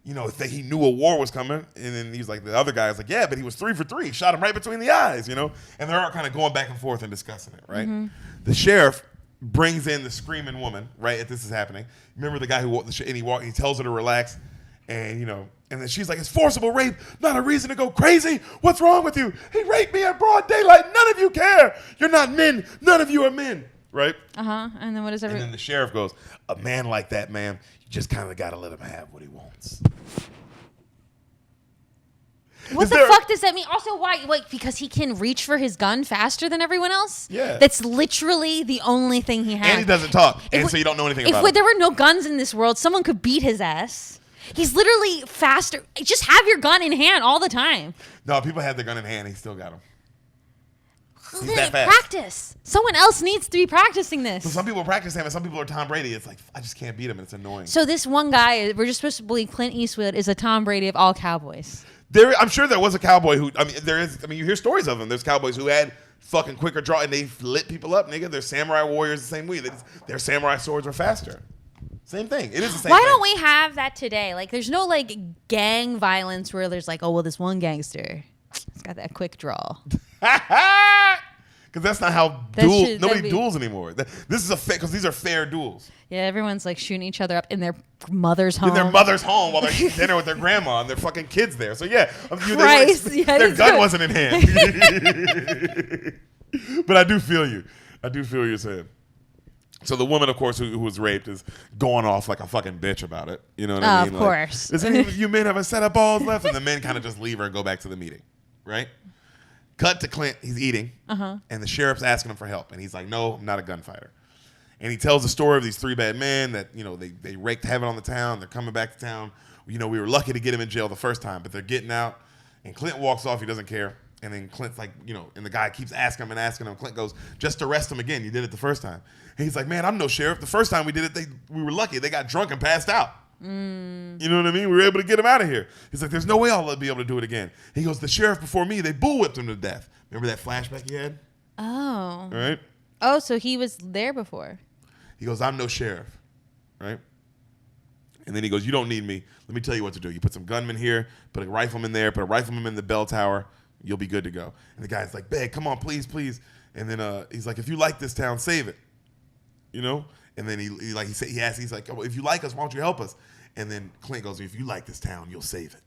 [SPEAKER 2] he knew a war was coming. And then he's like, the other guy was like, yeah, but he was 3 for 3. Shot him right between the eyes, And they're all kind of going back and forth and discussing it, right? The sheriff brings in the screaming woman, right, as this is happening. Remember the guy who walked the shit, and he tells her to relax. And, and then she's like, it's forcible rape, not a reason to go crazy. What's wrong with you? He raped me in broad daylight. None of you care. You're not men. None of you are men. right?
[SPEAKER 1] And then what is
[SPEAKER 2] And then the sheriff goes, a man like that, man, you just kind of got to let him have what he wants.
[SPEAKER 1] What the fuck does that mean? Also, why? Like, because he can reach for his gun faster than everyone else?
[SPEAKER 2] Yeah.
[SPEAKER 1] That's literally the only thing he has.
[SPEAKER 2] And he doesn't talk. So you don't know anything about
[SPEAKER 1] If
[SPEAKER 2] him.
[SPEAKER 1] there were no guns in this world, someone could beat his ass. He's literally faster. Just have your gun in hand all the time.
[SPEAKER 2] No, people have their gun in hand. He still got them.
[SPEAKER 1] He's that fast. Practice. Someone else needs to be practicing this.
[SPEAKER 2] So some people practice him, and some people are Tom Brady. It's like, I just can't beat him, and it's annoying.
[SPEAKER 1] So this one guy, we're just supposed to believe Clint Eastwood is a Tom Brady of all cowboys.
[SPEAKER 2] I'm sure there was a cowboy who, you hear stories of them. There's cowboys who had fucking quicker draw, and they lit people up, nigga. They're samurai warriors the same way. Their samurai swords were faster. Same thing. It is the same thing.
[SPEAKER 1] Why don't we have that today? Like, there's no, like, gang violence where there's like, oh, well, this one gangster, he's got that quick draw.
[SPEAKER 2] Because that's not how nobody duels anymore. This is because these are fair duels.
[SPEAKER 1] Yeah, everyone's like shooting each other up in their mother's home.
[SPEAKER 2] In their mother's home while they're eating dinner with their grandma and their fucking kids there. So yeah, their gun wasn't in hand. But I do feel you. I do feel what you're saying. So the woman, of course, who was raped is going off like a fucking bitch about it. You know what I mean?
[SPEAKER 1] Of course.
[SPEAKER 2] Does any of you men have a set of balls left? And the men kind of just leave her and go back to the meeting, right? Cut to Clint. He's eating, and the sheriff's asking him for help, and he's like, "No, I'm not a gunfighter." And he tells the story of these three bad men that they wreaked havoc on the town. They're coming back to town. We were lucky to get him in jail the first time, but they're getting out. And Clint walks off. He doesn't care. And then Clint's like, and the guy keeps asking him and asking him. Clint goes, "Just arrest him again. You did it the first time." And he's like, "Man, I'm no sheriff. The first time we did it, we were lucky. They got drunk and passed out." You know what I mean? We were able to get him out of here. He's like, "There's no way I'll be able to do it again." He goes, "The sheriff before me, they bull-whipped him to death." Remember that flashback he had?
[SPEAKER 1] Oh.
[SPEAKER 2] Right?
[SPEAKER 1] Oh, so he was there before.
[SPEAKER 2] He goes, "I'm no sheriff." Right? And then he goes, "You don't need me. Let me tell you what to do. You put some gunmen here, put a rifleman there, put a rifleman in the bell tower. You'll be good to go." And the guy's like, "Beg, come on, please, please." And then he's like, "If you like this town, save it." And then he asks, he's like, "Oh, if you like us, why don't you help us?" And then Clint goes, "If you like this town, you'll save it.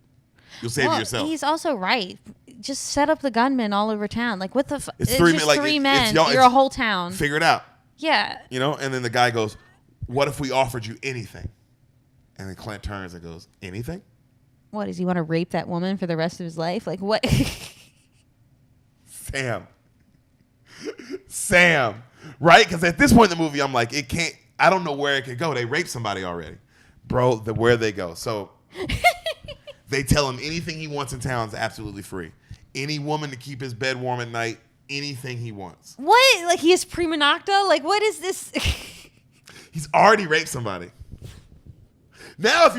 [SPEAKER 2] You'll save it yourself."
[SPEAKER 1] He's also right. Just set up the gunmen all over town. Like, what the fuck?
[SPEAKER 2] It's three
[SPEAKER 1] men. You're a whole town.
[SPEAKER 2] Figure it out.
[SPEAKER 1] Yeah.
[SPEAKER 2] And then the guy goes, "What if we offered you anything?" And then Clint turns and goes, "Anything?"
[SPEAKER 1] What, does he want to rape that woman for the rest of his life? Like, what?
[SPEAKER 2] Sam. Right? Because at this point in the movie, I'm like, I don't know where it could go. They raped somebody already. Bro, where they go. So they tell him anything he wants in town is absolutely free. Any woman to keep his bed warm at night, anything he wants.
[SPEAKER 1] What? Like, he is prima nocta? Like, what is this?
[SPEAKER 2] He's already raped somebody. Now, if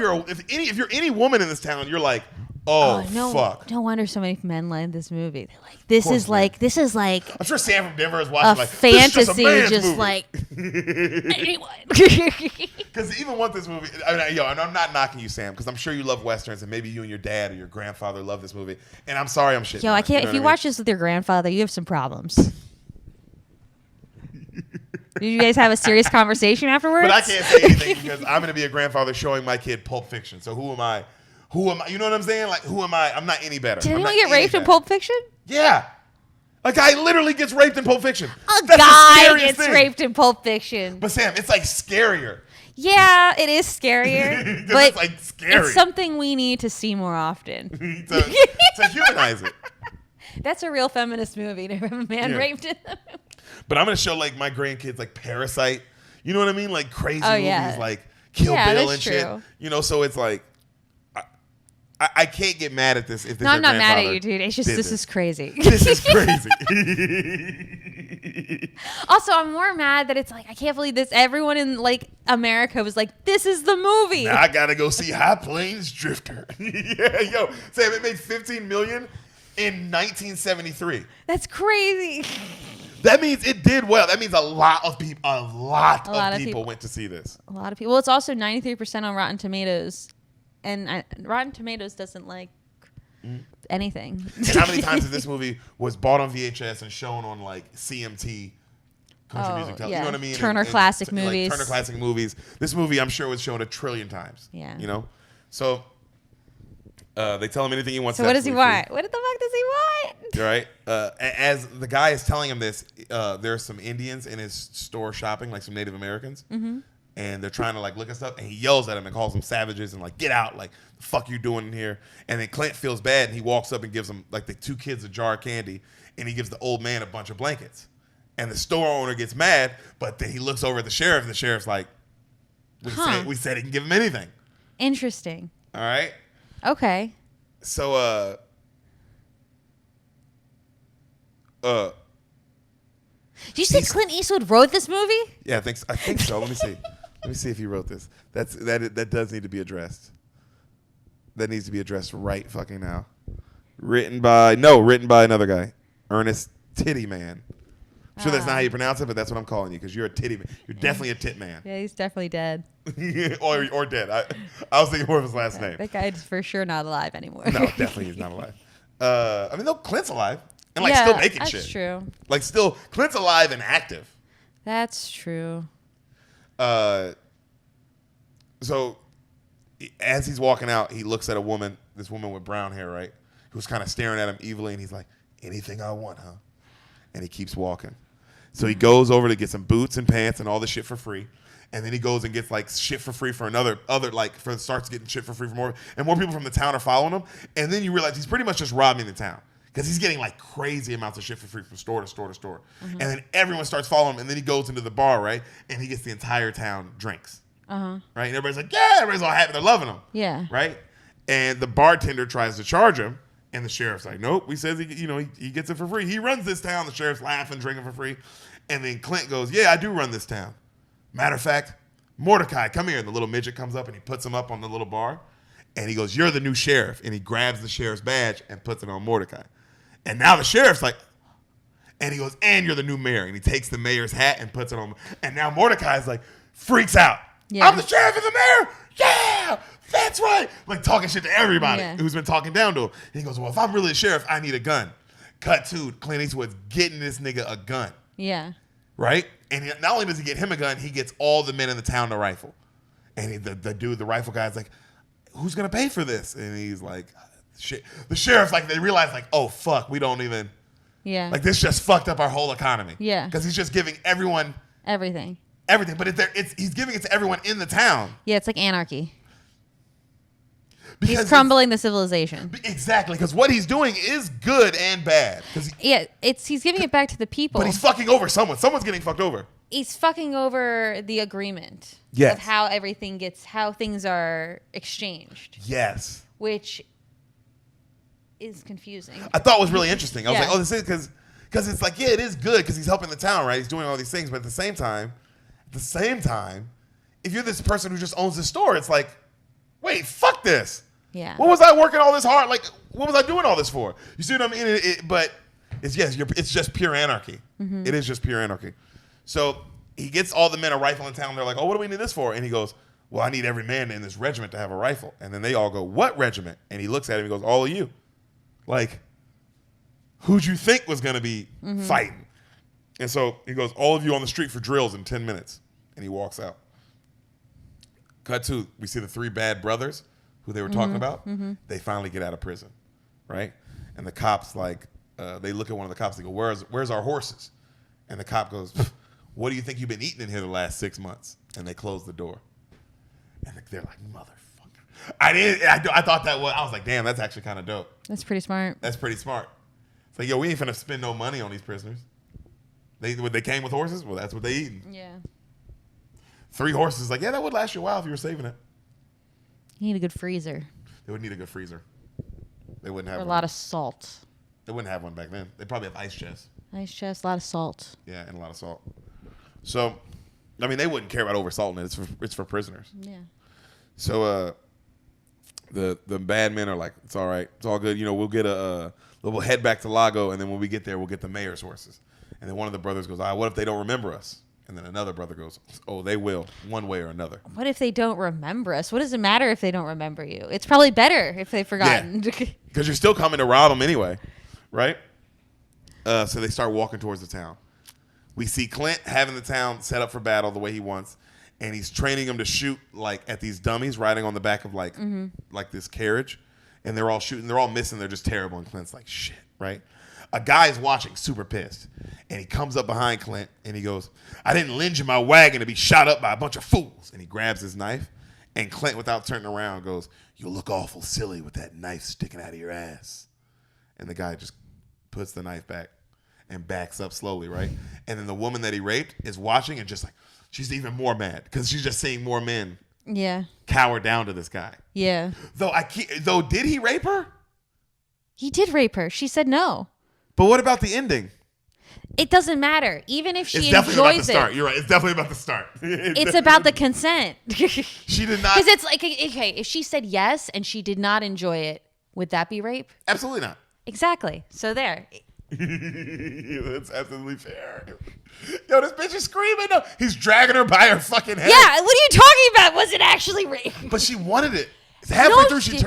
[SPEAKER 2] you're any woman in this town, you're like, fuck.
[SPEAKER 1] No wonder so many men like this movie. They're like, this is like.
[SPEAKER 2] I'm sure Sam from Denver is watching like
[SPEAKER 1] fantasy,
[SPEAKER 2] this is
[SPEAKER 1] just
[SPEAKER 2] movie.
[SPEAKER 1] Like anyone.
[SPEAKER 2] Because even want this movie, and I'm not knocking you, Sam, because I'm sure you love westerns, and maybe you and your dad or your grandfather love this movie. And I'm sorry, I'm shitting.
[SPEAKER 1] I can't. If you watch this with your grandfather, you have some problems. Did you guys have a serious conversation afterwards?
[SPEAKER 2] But I can't say anything because I'm going to be a grandfather showing my kid Pulp Fiction. So who am I? You know what I'm saying? Like, who am I? I'm not any better.
[SPEAKER 1] Did anyone get raped in Pulp Fiction?
[SPEAKER 2] Yeah. A guy literally gets raped in Pulp Fiction.
[SPEAKER 1] A guy gets raped in Pulp Fiction.
[SPEAKER 2] But Sam, it's like scarier.
[SPEAKER 1] Yeah, it is scarier. But
[SPEAKER 2] it's like scary.
[SPEAKER 1] It's something we need to see more often.
[SPEAKER 2] to humanize it.
[SPEAKER 1] That's a real feminist movie to have a man raped in the movie.
[SPEAKER 2] But I'm going to show like my grandkids like Parasite. You know what I mean? Like crazy movies like Kill Bill and shit.
[SPEAKER 1] True.
[SPEAKER 2] So it's like I can't get mad at this if this.
[SPEAKER 1] No, I'm not mad at you, dude. It's just this is crazy.
[SPEAKER 2] This is crazy.
[SPEAKER 1] Also, I'm more mad that it's like I can't believe this. Everyone in like America was like, "This is the movie."
[SPEAKER 2] Now I gotta go see High Plains Drifter. Yeah, Sam, it made $15 million in 1973.
[SPEAKER 1] That's crazy.
[SPEAKER 2] That means it did well. That means a lot of people went to see this.
[SPEAKER 1] A lot of people. Well, it's also 93% on Rotten Tomatoes. And Rotten Tomatoes doesn't like anything.
[SPEAKER 2] And how many times this movie was bought on VHS and shown on like CMT country music television? You know what I mean?
[SPEAKER 1] Turner Classic Movies.
[SPEAKER 2] Like, Turner Classic Movies. This movie, I'm sure, was shown 1 trillion times.
[SPEAKER 1] Yeah.
[SPEAKER 2] So They tell him anything he wants.
[SPEAKER 1] So what does he want? What the fuck does he want?
[SPEAKER 2] Right. As the guy is telling him this, there's some Indians in his store shopping, like some Native Americans, and they're trying to like look at stuff, and he yells at them and calls them savages and like, get out, like the fuck you doing in here? And then Clint feels bad, and he walks up and gives them like the two kids a jar of candy, and he gives the old man a bunch of blankets, and the store owner gets mad, but then he looks over at the sheriff, and the sheriff's like, we said he can give him anything.
[SPEAKER 1] Interesting.
[SPEAKER 2] All right.
[SPEAKER 1] Okay.
[SPEAKER 2] So,
[SPEAKER 1] Did you say Clint Eastwood wrote this movie?
[SPEAKER 2] Yeah, I think so. Let me see. Let me see if he wrote this. That does need to be addressed. That needs to be addressed right fucking now. Written by another guy, Ernest Titty Man. I'm sure that's not how you pronounce it, but that's what I'm calling you because you're a titty man. You're definitely a tit man.
[SPEAKER 1] Yeah, he's definitely dead.
[SPEAKER 2] or dead. I was thinking more of his last name.
[SPEAKER 1] That guy's for sure not alive anymore.
[SPEAKER 2] No, definitely he's not alive. I mean, no, Clint's alive and like still making shit.
[SPEAKER 1] That's true.
[SPEAKER 2] Like still, Clint's alive and active.
[SPEAKER 1] That's true.
[SPEAKER 2] So as he's walking out, he looks at this woman with brown hair, right? Who's kind of staring at him evilly, and he's like, anything I want, huh? And he keeps walking. So he goes over to get some boots and pants and all the shit for free. And then he goes and gets like shit for free for starts getting shit for free for more. And more people from the town are following him. And then you realize he's pretty much just robbing the town. Because he's getting like crazy amounts of shit for free from store to store to store. And then everyone starts following him. And then he goes into the bar, right? And he gets the entire town drinks. Right? And everybody's like, yeah, everybody's all happy. They're loving him.
[SPEAKER 1] Yeah.
[SPEAKER 2] Right? And the bartender tries to charge him. And the sheriff's like, nope, we says he gets it for free. He runs this town. The sheriff's laughing, drinking for free. And then Clint goes, yeah, I do run this town. Matter of fact, Mordecai, come here. And the little midget comes up and he puts him up on the little bar. And he goes, you're the new sheriff. And he grabs the sheriff's badge and puts it on Mordecai. And now the sheriff's like, and he goes, and you're the new mayor. And he takes the mayor's hat and puts it on. And now Mordecai's like, freaks out. Yeah. I'm the sheriff and the mayor. Yeah, that's right. Like talking shit to everybody who's been talking down to him. And he goes, well, if I'm really a sheriff, I need a gun. Cut to Clint Eastwood's getting this nigga a gun. Yeah. Right? And not only does he get him a gun, he gets all the men in the town a rifle. And the rifle guy's like, who's going to pay for this? And he's like, shit. The sheriff's like, they realize like, oh, fuck, we don't even. Yeah. Like this just fucked up our whole economy. Yeah. Because he's just giving everyone. Everything. But he's giving it to everyone in the town.
[SPEAKER 1] Yeah, it's like anarchy. Because he's crumbling the civilization.
[SPEAKER 2] Exactly, because what he's doing is good and bad.
[SPEAKER 1] He's giving it back to the people.
[SPEAKER 2] But he's fucking over someone. Someone's getting fucked over.
[SPEAKER 1] He's fucking over the agreement. Yes. Of how things are exchanged. Yes. Which is confusing.
[SPEAKER 2] I thought it was really interesting. I was like, oh, this is because it's like, yeah, it is good because he's helping the town, right? He's doing all these things, but at the same time, if you're this person who just owns the store, it's like, wait, fuck this. Yeah. What was I working all this hard? Like, what was I doing all this for? You see what I mean? But it's just pure anarchy. Mm-hmm. It is just pure anarchy. So he gets all the men a rifle in town. They're like, oh, what do we need this for? And he goes, well, I need every man in this regiment to have a rifle. And then they all go, what regiment? And he looks at him and goes, all of you. Like, who'd you think was going to be fighting? And so he goes, all of you on the street for drills in 10 minutes. And he walks out. Cut to, we see the three bad brothers who they were talking about. Mm-hmm. They finally get out of prison, right? And the cops, like, they look at one of the cops. They go, where's our horses? And the cop goes, what do you think you've been eating in here the last 6 months? And they close the door. And they're like, motherfucker. I thought I was like, damn, that's actually kind of dope.
[SPEAKER 1] That's pretty smart.
[SPEAKER 2] It's like, yo, we ain't finna spend no money on these prisoners. They came with horses? Well, that's what they eating. Yeah. 3 horses, like, yeah, that would last you a while if you were saving it.
[SPEAKER 1] You need a good freezer.
[SPEAKER 2] They would need a good freezer. They wouldn't have
[SPEAKER 1] a lot of salt.
[SPEAKER 2] They wouldn't have one back then. They probably have ice chests.
[SPEAKER 1] Ice chests, a lot of salt.
[SPEAKER 2] Yeah, and a lot of salt. So, I mean, they wouldn't care about oversalting it. It's for prisoners. Yeah. So, the bad men are like, it's all right. It's all good. You know, we'll head back to Lago, and then when we get there, we'll get the mayor's horses. And then one of the brothers goes, what if they don't remember us? And then another brother goes, oh, they will, one way or another.
[SPEAKER 1] What if they don't remember us? What does it matter if they don't remember you? It's probably better if they've forgotten.
[SPEAKER 2] Because you're still coming to rob them anyway, right? So they start walking towards the town. We see Clint having the town set up for battle the way he wants. And he's training them to shoot like at these dummies riding on the back of like this carriage. and they're all shooting, they're all missing, they're just terrible, and Clint's like, shit, right? A guy's watching, super pissed, and he comes up behind Clint, and he goes, I didn't lend you my wagon to be shot up by a bunch of fools. And he grabs his knife, and Clint, without turning around, goes, you look awful silly with that knife sticking out of your ass. And the guy just puts the knife back and backs up slowly, right? And then the woman that he raped is watching and just like, she's even more mad because she's just seeing more men cower down to this guy.
[SPEAKER 1] Yeah.
[SPEAKER 2] Though, did he rape her?
[SPEAKER 1] He did rape her. She said no.
[SPEAKER 2] But what about the ending?
[SPEAKER 1] It doesn't matter. Even if she
[SPEAKER 2] it's
[SPEAKER 1] enjoys
[SPEAKER 2] definitely about the
[SPEAKER 1] it.
[SPEAKER 2] Start. You're right. It's definitely about the start.
[SPEAKER 1] It's about the consent.
[SPEAKER 2] She did not.
[SPEAKER 1] Because it's like, okay, if she said yes and she did not enjoy it, would that be rape?
[SPEAKER 2] Absolutely not.
[SPEAKER 1] Exactly. So there.
[SPEAKER 2] That's absolutely fair. Yo, this bitch is screaming. No, he's dragging her by her fucking head.
[SPEAKER 1] Yeah, what are you talking about? Was it actually rape?
[SPEAKER 2] But she wanted it. Halfway through, she does.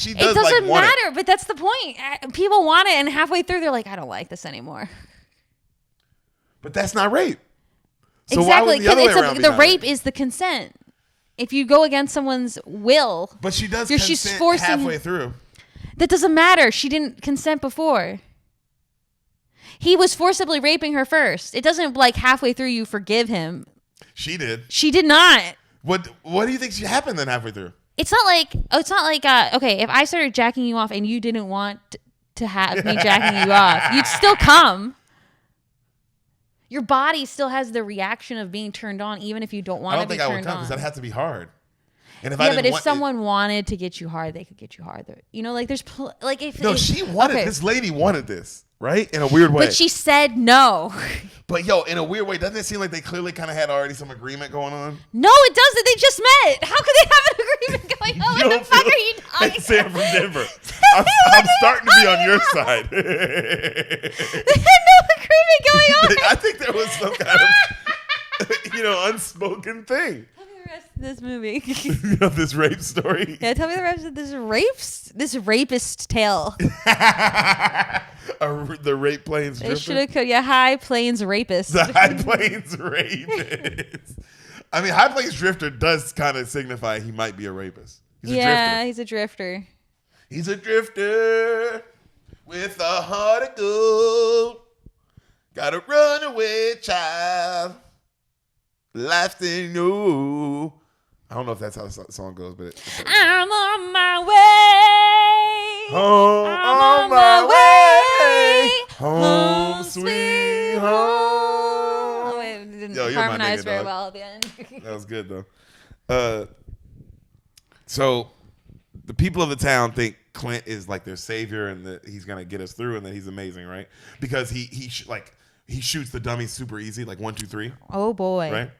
[SPEAKER 1] It doesn't matter, but that's the point. People want it, and halfway through, they're like, I don't like this anymore.
[SPEAKER 2] But that's not rape. So
[SPEAKER 1] exactly,
[SPEAKER 2] because
[SPEAKER 1] the rape is the consent. If you go against someone's will,
[SPEAKER 2] but she does
[SPEAKER 1] she's
[SPEAKER 2] consent
[SPEAKER 1] forcing
[SPEAKER 2] halfway through.
[SPEAKER 1] That doesn't matter. She didn't consent before. He was forcibly raping her first. It doesn't like halfway through you forgive him.
[SPEAKER 2] She did.
[SPEAKER 1] She did not.
[SPEAKER 2] What do you think should happen then halfway through?
[SPEAKER 1] It's not like okay, if I started jacking you off and you didn't want to have me jacking you off, you'd still come. Your body still has the reaction of being turned on, even if you don't want to be turned on. I don't think I would come
[SPEAKER 2] because that'd have to be hard. And if
[SPEAKER 1] if someone wanted to get you hard, they could get you hard. You know, like there's
[SPEAKER 2] she wanted this lady wanted this, right? In a weird way.
[SPEAKER 1] But she said no.
[SPEAKER 2] But yo, in a weird way, doesn't it seem like they clearly kind of had already some agreement going on?
[SPEAKER 1] No, it doesn't. They just met. How could they have an agreement going on? What the fuck are you talking
[SPEAKER 2] about? Sam from Denver. I'm starting to be on your side.
[SPEAKER 1] They had no agreement going on.
[SPEAKER 2] I think there was some kind of, unspoken thing.
[SPEAKER 1] Rest of this movie.
[SPEAKER 2] This rape story.
[SPEAKER 1] Yeah, tell me the rest of this rapist tale.
[SPEAKER 2] The rape plains drifter.
[SPEAKER 1] They should have called High Plains Rapist.
[SPEAKER 2] The High Plains Rapist. I mean, High Plains Drifter does kind of signify he might be a rapist. He's a drifter.
[SPEAKER 1] He's a drifter.
[SPEAKER 2] He's a drifter with a heart of gold. Got a runaway child. Life's in you. I don't know if that's how the song goes, but
[SPEAKER 1] I'm on my way.
[SPEAKER 2] I'm on my way. Home, sweet home.
[SPEAKER 1] Oh, wait, it didn't harmonize very well at the end.
[SPEAKER 2] That was good though. So the people of the town think Clint is like their savior and that he's gonna get us through and that he's amazing, right? Because he shoots the dummies super easy, like 1, 2, 3.
[SPEAKER 1] Oh boy!
[SPEAKER 2] Right.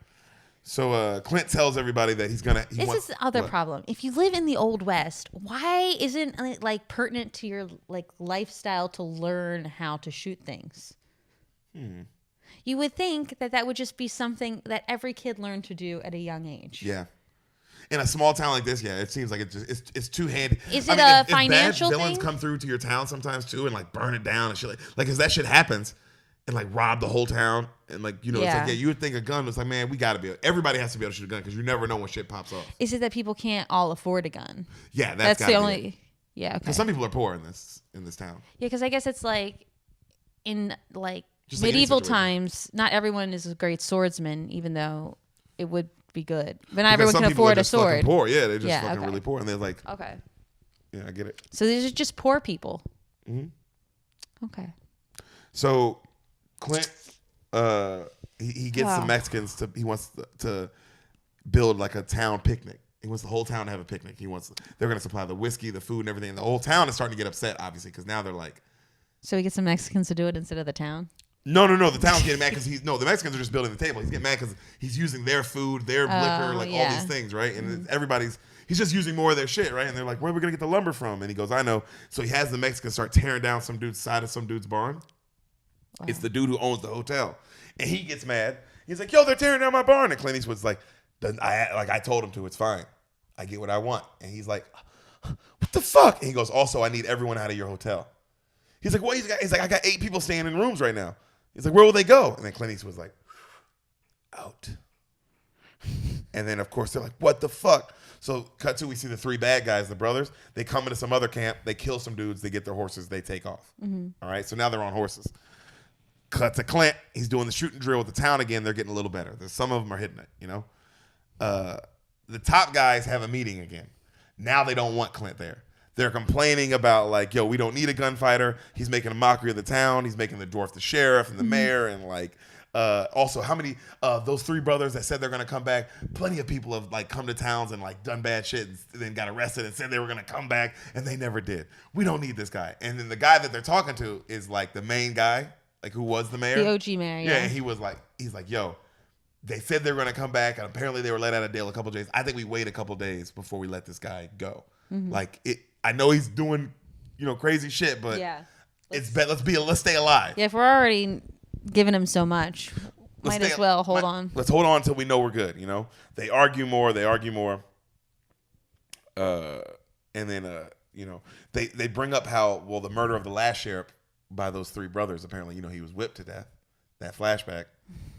[SPEAKER 2] So Clint tells everybody that he's gonna.
[SPEAKER 1] This is the other problem. If you live in the Old West, why isn't it like pertinent to your like lifestyle to learn how to shoot things? You would think that would just be something that every kid learned to do at a young age.
[SPEAKER 2] Yeah. In a small town like this, yeah, it seems like it's too handy.
[SPEAKER 1] Is it a financial
[SPEAKER 2] thing? If bad
[SPEAKER 1] thing?
[SPEAKER 2] villains come through to your town sometimes too, and like burn it down and shit, like as that shit happens, and like rob the whole town, and like it's like you would think a gun was like, man, we gotta everybody has to be able to shoot a gun because you never know when shit pops off.
[SPEAKER 1] Is it that people can't all afford a gun?
[SPEAKER 2] Yeah,
[SPEAKER 1] that's the only. Yeah, okay.
[SPEAKER 2] Because some people are poor in this town.
[SPEAKER 1] Yeah, because I guess it's like in like just medieval times, not everyone is a great swordsman, even though it would be good. But not everyone can afford a sword.
[SPEAKER 2] Poor, yeah, they're just fucking really poor, and they're like,
[SPEAKER 1] okay,
[SPEAKER 2] yeah, I get it.
[SPEAKER 1] So these are just poor people. Mm-hmm. Okay.
[SPEAKER 2] So Clint, he gets some Mexicans he wants to build like a town picnic. He wants the whole town to have a picnic. They're going to supply the whiskey, the food, and everything. And the whole town is starting to get upset, obviously, because now they're like.
[SPEAKER 1] So he gets some Mexicans to do it instead of the town?
[SPEAKER 2] No. The town's getting mad because the Mexicans are just building the table. He's getting mad because he's using their food, their liquor, like all these things, right? And he's just using more of their shit, right? And they're like, where are we going to get the lumber from? And he goes, I know. So he has the Mexicans start tearing down some dude's side of some dude's barn. Wow. It's the dude who owns the hotel. And he gets mad. He's like, yo, they're tearing down my barn. And Clint Eastwood's like, I told him to. It's fine. I get what I want. And he's like, what the fuck? And he goes, also, I need everyone out of your hotel. He's like, what? He's like, I got 8 people staying in rooms right now. He's like, where will they go? And then Clint Eastwood's like, out. And then, of course, they're like, what the fuck? So cut to, we see the 3 bad guys, the brothers. They come into some other camp. They kill some dudes. They get their horses. They take off. All right. So now they're on horses. Cut to Clint. He's doing the shooting drill with the town again. They're getting a little better. Some of them are hitting it, you know. The top guys have a meeting again. Now they don't want Clint there. They're complaining about like, yo, we don't need a gunfighter. He's making a mockery of the town. He's making the dwarf the sheriff and the mayor. And like, also how many those 3 brothers that said they're going to come back, plenty of people have like come to towns and like done bad shit and then got arrested and said they were going to come back and they never did. We don't need this guy. And then the guy that they're talking to is like the main guy, like who was the mayor.
[SPEAKER 1] The OG mayor, yeah.
[SPEAKER 2] And he's like, yo, they said they were going to come back and apparently they were let out of jail a couple days. I think we wait a couple days before we let this guy go. Like I know he's doing, you know, crazy shit, but let's stay alive.
[SPEAKER 1] Yeah, if we're already giving him so much, might as well hold on.
[SPEAKER 2] Let's hold on until we know we're good, you know? They argue more. And then, you know, they bring up how, well, the murder of the last sheriff by those 3 brothers, apparently, you know, he was whipped to death. That flashback,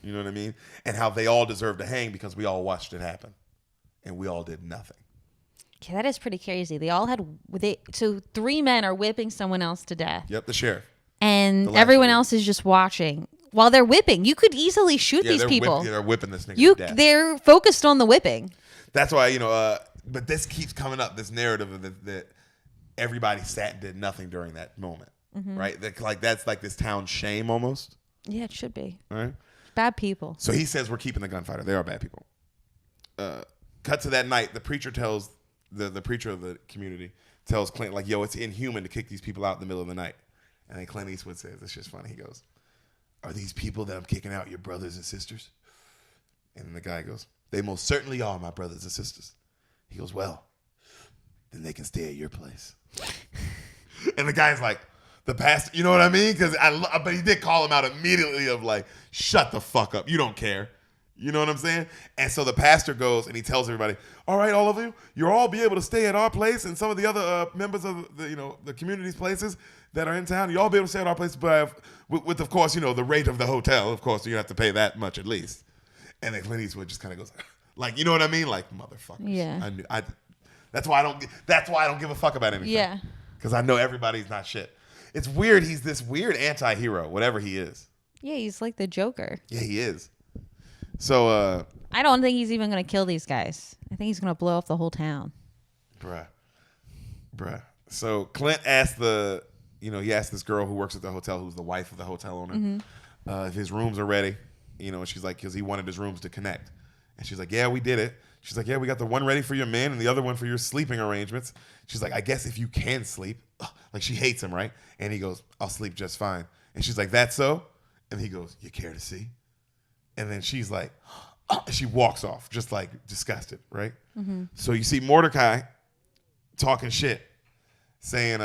[SPEAKER 2] you know what I mean? And how they all deserve to hang because we all watched it happen. And we all did nothing.
[SPEAKER 1] Okay, that is pretty crazy. So 3 men are whipping someone else to death.
[SPEAKER 2] Yep, the sheriff.
[SPEAKER 1] And everyone else is just watching while they're whipping. You could easily shoot these people.
[SPEAKER 2] They're whipping this nigga to death.
[SPEAKER 1] They're focused on the whipping.
[SPEAKER 2] That's why, you know, but this keeps coming up, this narrative of that everybody sat and did nothing during that moment, right? That's like this town's shame almost.
[SPEAKER 1] Yeah, it should be.
[SPEAKER 2] All right.
[SPEAKER 1] Bad people.
[SPEAKER 2] So he says we're keeping the gunfighter. They are bad people. Cut to that night, the preacher tells the preacher of the community tells Clint, like, yo, it's inhuman to kick these people out in the middle of the night. And then Clint Eastwood says, it's just funny. He goes, are these people that I'm kicking out your brothers and sisters? And then the guy goes, they most certainly are my brothers and sisters. He goes, well, then they can stay at your place. And the guy's like, the pastor, you know what I mean? But he did call him out immediately of like, shut the fuck up. You don't care. You know what I'm saying? And so the pastor goes and he tells everybody, all right, all of you, you'll all be able to stay at our place and some of the other members of the community's places that are in town. You all be able to stay at our place, but with of course, you know, the rate of the hotel. Of course, you have to pay that much at least. And then Clint Eastwood just kind of goes, like, you know what I mean? Like, motherfuckers.
[SPEAKER 1] Yeah.
[SPEAKER 2] That's why I don't give a fuck about anything.
[SPEAKER 1] Yeah.
[SPEAKER 2] Because I know everybody's not shit. It's weird. He's this weird anti-hero, whatever he is.
[SPEAKER 1] Yeah, he's like the Joker.
[SPEAKER 2] Yeah, he is. So,
[SPEAKER 1] I don't think he's even going to kill these guys. I think he's going to blow up the whole town.
[SPEAKER 2] Bruh. So Clint asked he asked this girl who works at the hotel, who's the wife of the hotel owner, if his rooms are ready. You know, and she's like, because he wanted his rooms to connect. And she's like, yeah, we did it. She's like, yeah, we got the one ready for your men and the other one for your sleeping arrangements. She's like, I guess if you can sleep. Like, she hates him, right? And he goes, I'll sleep just fine. And she's like, that's so? And he goes, you care to see? And then she's like, she walks off, just like disgusted, right? So you see Mordecai talking shit, saying,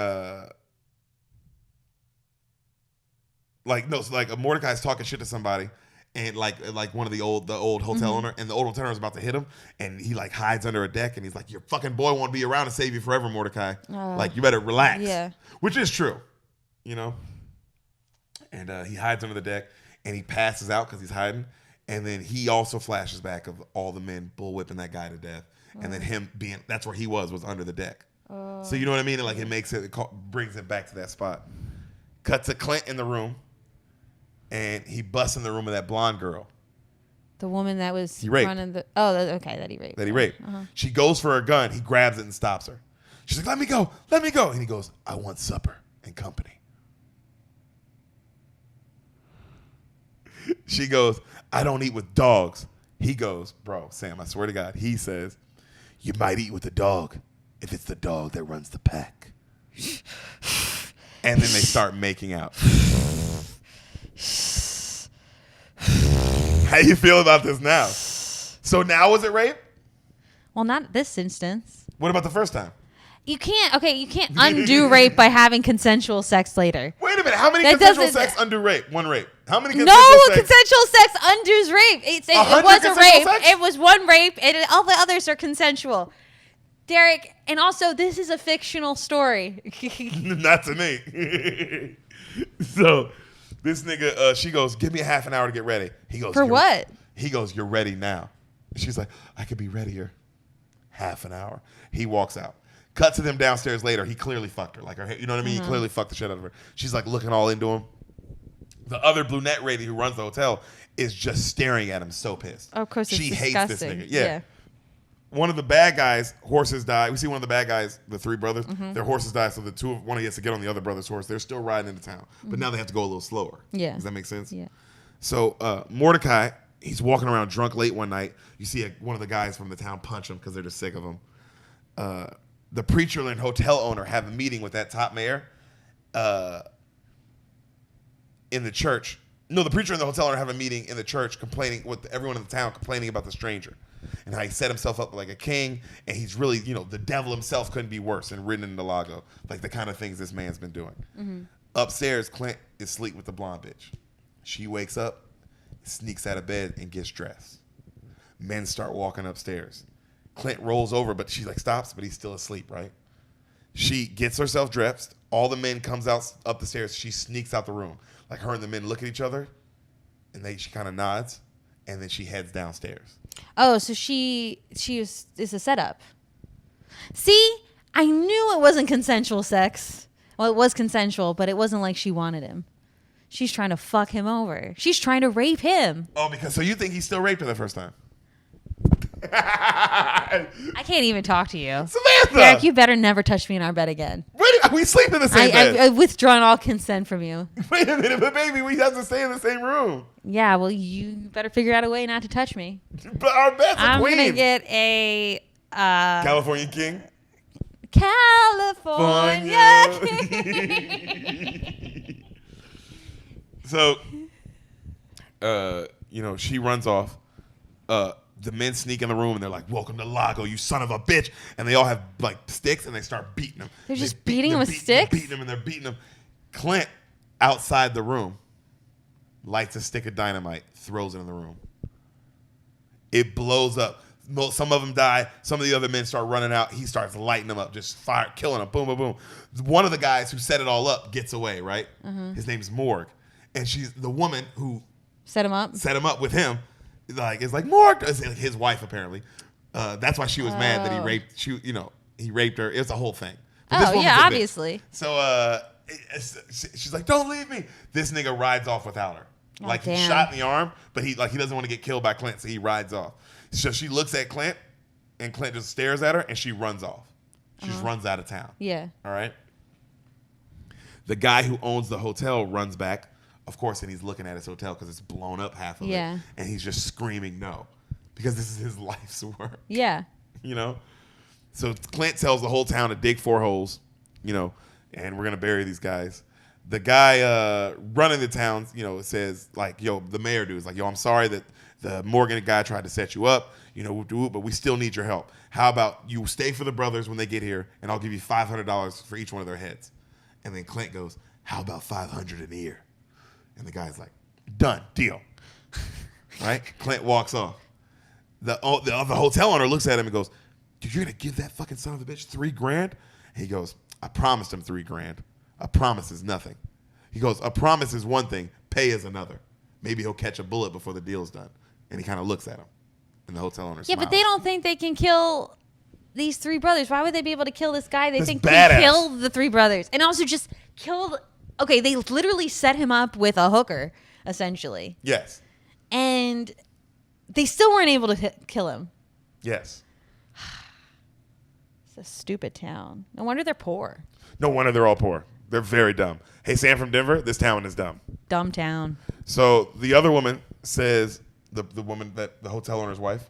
[SPEAKER 2] Mordecai's talking shit to somebody, and like one of the old hotel owner, and the old hotel owner is about to hit him, and he like hides under a deck, and he's like, your fucking boy won't be around to save you forever, Mordecai. Like, you better relax. Yeah. Which is true, you know? And he hides under the deck, and he passes out because he's hiding. And then he also flashes back of all the men bullwhipping that guy to death. And then him being, that's where he was under the deck. So you know what I mean? And like, it brings it back to that spot. Cut to Clint in the room. And he busts in the room of that blonde girl.
[SPEAKER 1] The woman that was
[SPEAKER 2] running
[SPEAKER 1] the, that he raped.
[SPEAKER 2] That he raped. She goes for her gun. He grabs it and stops her. She's like, let me go. And he goes, I want supper and company. She goes, I don't eat with dogs. He goes, bro, Sam, I swear to God, he says, you might eat with a dog if it's the dog that runs the pack. And then they start making out. How you feel about this now? So now was it rape?
[SPEAKER 1] Well, not this instance.
[SPEAKER 2] What about the first time?
[SPEAKER 1] You can't undo rape by having consensual sex later.
[SPEAKER 2] Wait a minute. How many consensual sex undo rape? One rape. How many consensual
[SPEAKER 1] sex undoes rape. It was a rape. Sex? It was one rape, and all the others are consensual. Deric, and also this is a fictional story.
[SPEAKER 2] Not to me. So this nigga, she goes, give me a half an hour to get ready. He goes,
[SPEAKER 1] for what?
[SPEAKER 2] He goes, you're ready now. She's like, I could be readier. Half an hour. He walks out. Cut to them downstairs later. He clearly fucked her. Like her, you know what I mean? He clearly fucked the shit out of her. She's like looking all into him. The other brunette lady who runs the hotel is just staring at him, so pissed.
[SPEAKER 1] Oh, of course,
[SPEAKER 2] she
[SPEAKER 1] it's
[SPEAKER 2] hates
[SPEAKER 1] disgusting.
[SPEAKER 2] this nigga. Yeah. One of the bad guys' horses die. We see one of the bad guys, the three brothers, their horses die, so one of them has to get on the other brother's horse. They're still riding into town, but now they have to go a little slower.
[SPEAKER 1] Yeah.
[SPEAKER 2] Does that make sense?
[SPEAKER 1] Yeah.
[SPEAKER 2] So Mordecai, he's walking around drunk late one night. You see one of the guys from the town punch him because they're just sick of him. The preacher and hotel owner have a meeting with that top mayor in the church. No, the preacher and the hotel owner have a meeting in the church complaining with everyone in the town complaining about the stranger and how he set himself up like a king, and he's really, the devil himself couldn't be worse and ridden in the Lago, like the kind of things this man's been doing. Upstairs, Clint is asleep with the blonde bitch. She wakes up, sneaks out of bed, and gets dressed. Men start walking upstairs. Clint rolls over, but she stops, but he's still asleep, right? She gets herself dressed. All the men comes out up the stairs. She sneaks out the room. Like her and the men look at each other, and she kind of nods, and then she heads downstairs. Oh, so
[SPEAKER 1] is a setup. See, I knew it wasn't consensual sex. Well, it was consensual, but it wasn't like she wanted him. She's trying to fuck him over. She's trying to rape him.
[SPEAKER 2] Oh, so you think he still raped her the first time?
[SPEAKER 1] I can't even talk to you.
[SPEAKER 2] Samantha!
[SPEAKER 1] Deric, you better never touch me in our bed again.
[SPEAKER 2] Wait, we sleep in the same bed.
[SPEAKER 1] I've withdrawn all consent from you.
[SPEAKER 2] Wait a minute, but baby, we have to stay in the same room.
[SPEAKER 1] Yeah, well, you better figure out a way not to touch me.
[SPEAKER 2] But our bed's a queen.
[SPEAKER 1] I'm going to get a...
[SPEAKER 2] California King?
[SPEAKER 1] California King.
[SPEAKER 2] So, she runs off. The men sneak in the room and they're like, "Welcome to Lago, you son of a bitch!" And they all have sticks and they start beating him.
[SPEAKER 1] They're just beating him with sticks.
[SPEAKER 2] They're beating him. Clint, outside the room, lights a stick of dynamite, throws it in the room. It blows up. Some of them die. Some of the other men start running out. He starts lighting them up, just fire, killing them. Boom, boom, boom. One of the guys who set it all up gets away. Right. His name's Morgue, and she's the woman who
[SPEAKER 1] set him up
[SPEAKER 2] with him. It's like Morgue. It's his wife apparently. That's why she was mad that he raped. He raped her. It's a whole thing.
[SPEAKER 1] But obviously.
[SPEAKER 2] So she's like, "Don't leave me." This nigga rides off without her. He's shot in the arm, but he doesn't want to get killed by Clint, so he rides off. So she looks at Clint, and Clint just stares at her, and she runs off. She just runs out of town.
[SPEAKER 1] Yeah.
[SPEAKER 2] All right. The guy who owns the hotel runs back. Of course, and he's looking at his hotel because it's blown up half of it. And he's just screaming no because this is his life's work.
[SPEAKER 1] Yeah.
[SPEAKER 2] So Clint tells the whole town to dig 4 holes, and we're going to bury these guys. The guy running the town, says the mayor dude is like, "Yo, I'm sorry that the Morgan guy tried to set you up, but we still need your help. How about you stay for the brothers when they get here and I'll give you $500 for each one of their heads." And then Clint goes, "How about $500 a year?" And the guy's like, "Done, deal." Right? Clint walks off. The hotel owner looks at him and goes, "Dude, you're going to give that fucking son of a bitch $3,000? And he goes, "I promised him $3,000. A promise is nothing." He goes, "A promise is one thing, pay is another. Maybe he'll catch a bullet before the deal's done." And he kind of looks at him. And the hotel owner smiles.
[SPEAKER 1] But they don't think they can kill these 3 brothers. Why would they be able to kill this guy? They think
[SPEAKER 2] badass.
[SPEAKER 1] they killed the 3 brothers. And also just killed... Okay, they literally set him up with a hooker, essentially.
[SPEAKER 2] Yes.
[SPEAKER 1] And they still weren't able to kill him.
[SPEAKER 2] Yes.
[SPEAKER 1] It's a stupid town. No wonder they're poor.
[SPEAKER 2] No wonder they're all poor. They're very dumb. Hey, Sam from Denver, this town is dumb.
[SPEAKER 1] Dumb town.
[SPEAKER 2] So the other woman says, the woman, that the hotel owner's wife,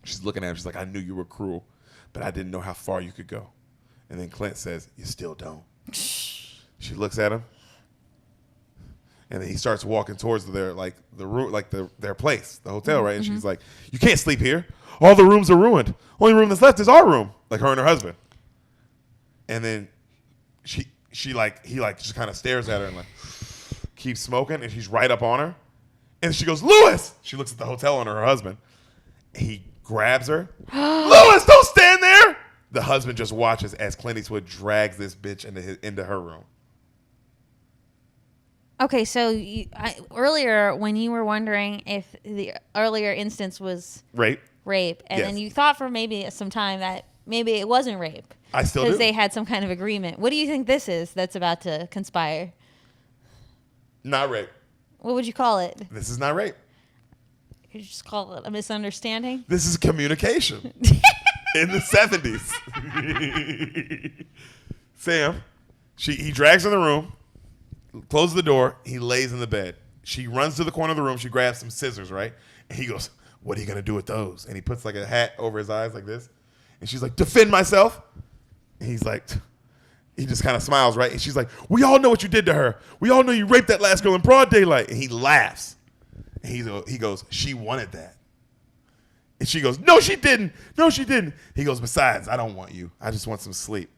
[SPEAKER 2] she's looking at him. She's like, "I knew you were cruel, but I didn't know how far you could go." And then Clint says, "You still don't." She looks at him, and then he starts walking towards their their place, the hotel, right? And she's like, "You can't sleep here. All the rooms are ruined. Only room that's left is our room." Like her and her husband. And then he just kind of stares at her and keeps smoking, and she's right up on her. And she goes, "Lewis!" She looks at the hotel owner, her husband. He grabs her. "Lewis, don't stand there!" The husband just watches as Clint Eastwood drags this bitch into her room.
[SPEAKER 1] Okay, so earlier when you were wondering if the earlier instance was
[SPEAKER 2] rape,
[SPEAKER 1] rape, and
[SPEAKER 2] Yes.
[SPEAKER 1] then you thought for maybe some time that maybe it wasn't rape.
[SPEAKER 2] I still do.
[SPEAKER 1] Because they had some kind of agreement. What do you think this is that's about to conspire?
[SPEAKER 2] Not rape.
[SPEAKER 1] What would you call it?
[SPEAKER 2] This is not rape.
[SPEAKER 1] You just call it a misunderstanding?
[SPEAKER 2] This is communication. In the 70s. Sam, he drags her in the room, closes the door, he lays in the bed. She runs to the corner of the room, she grabs some scissors, right? And he goes, what are you going to do with those? And he puts like a hat over his eyes like this. And she's like, defend myself. And he's like, he just kind of smiles, right? And she's like, we all know what you did to her. We all know you raped that last girl in broad daylight. And he laughs. And he goes, she wanted that. And she goes, no, she didn't. No, she didn't. He goes, besides, I don't want you. I just want some sleep.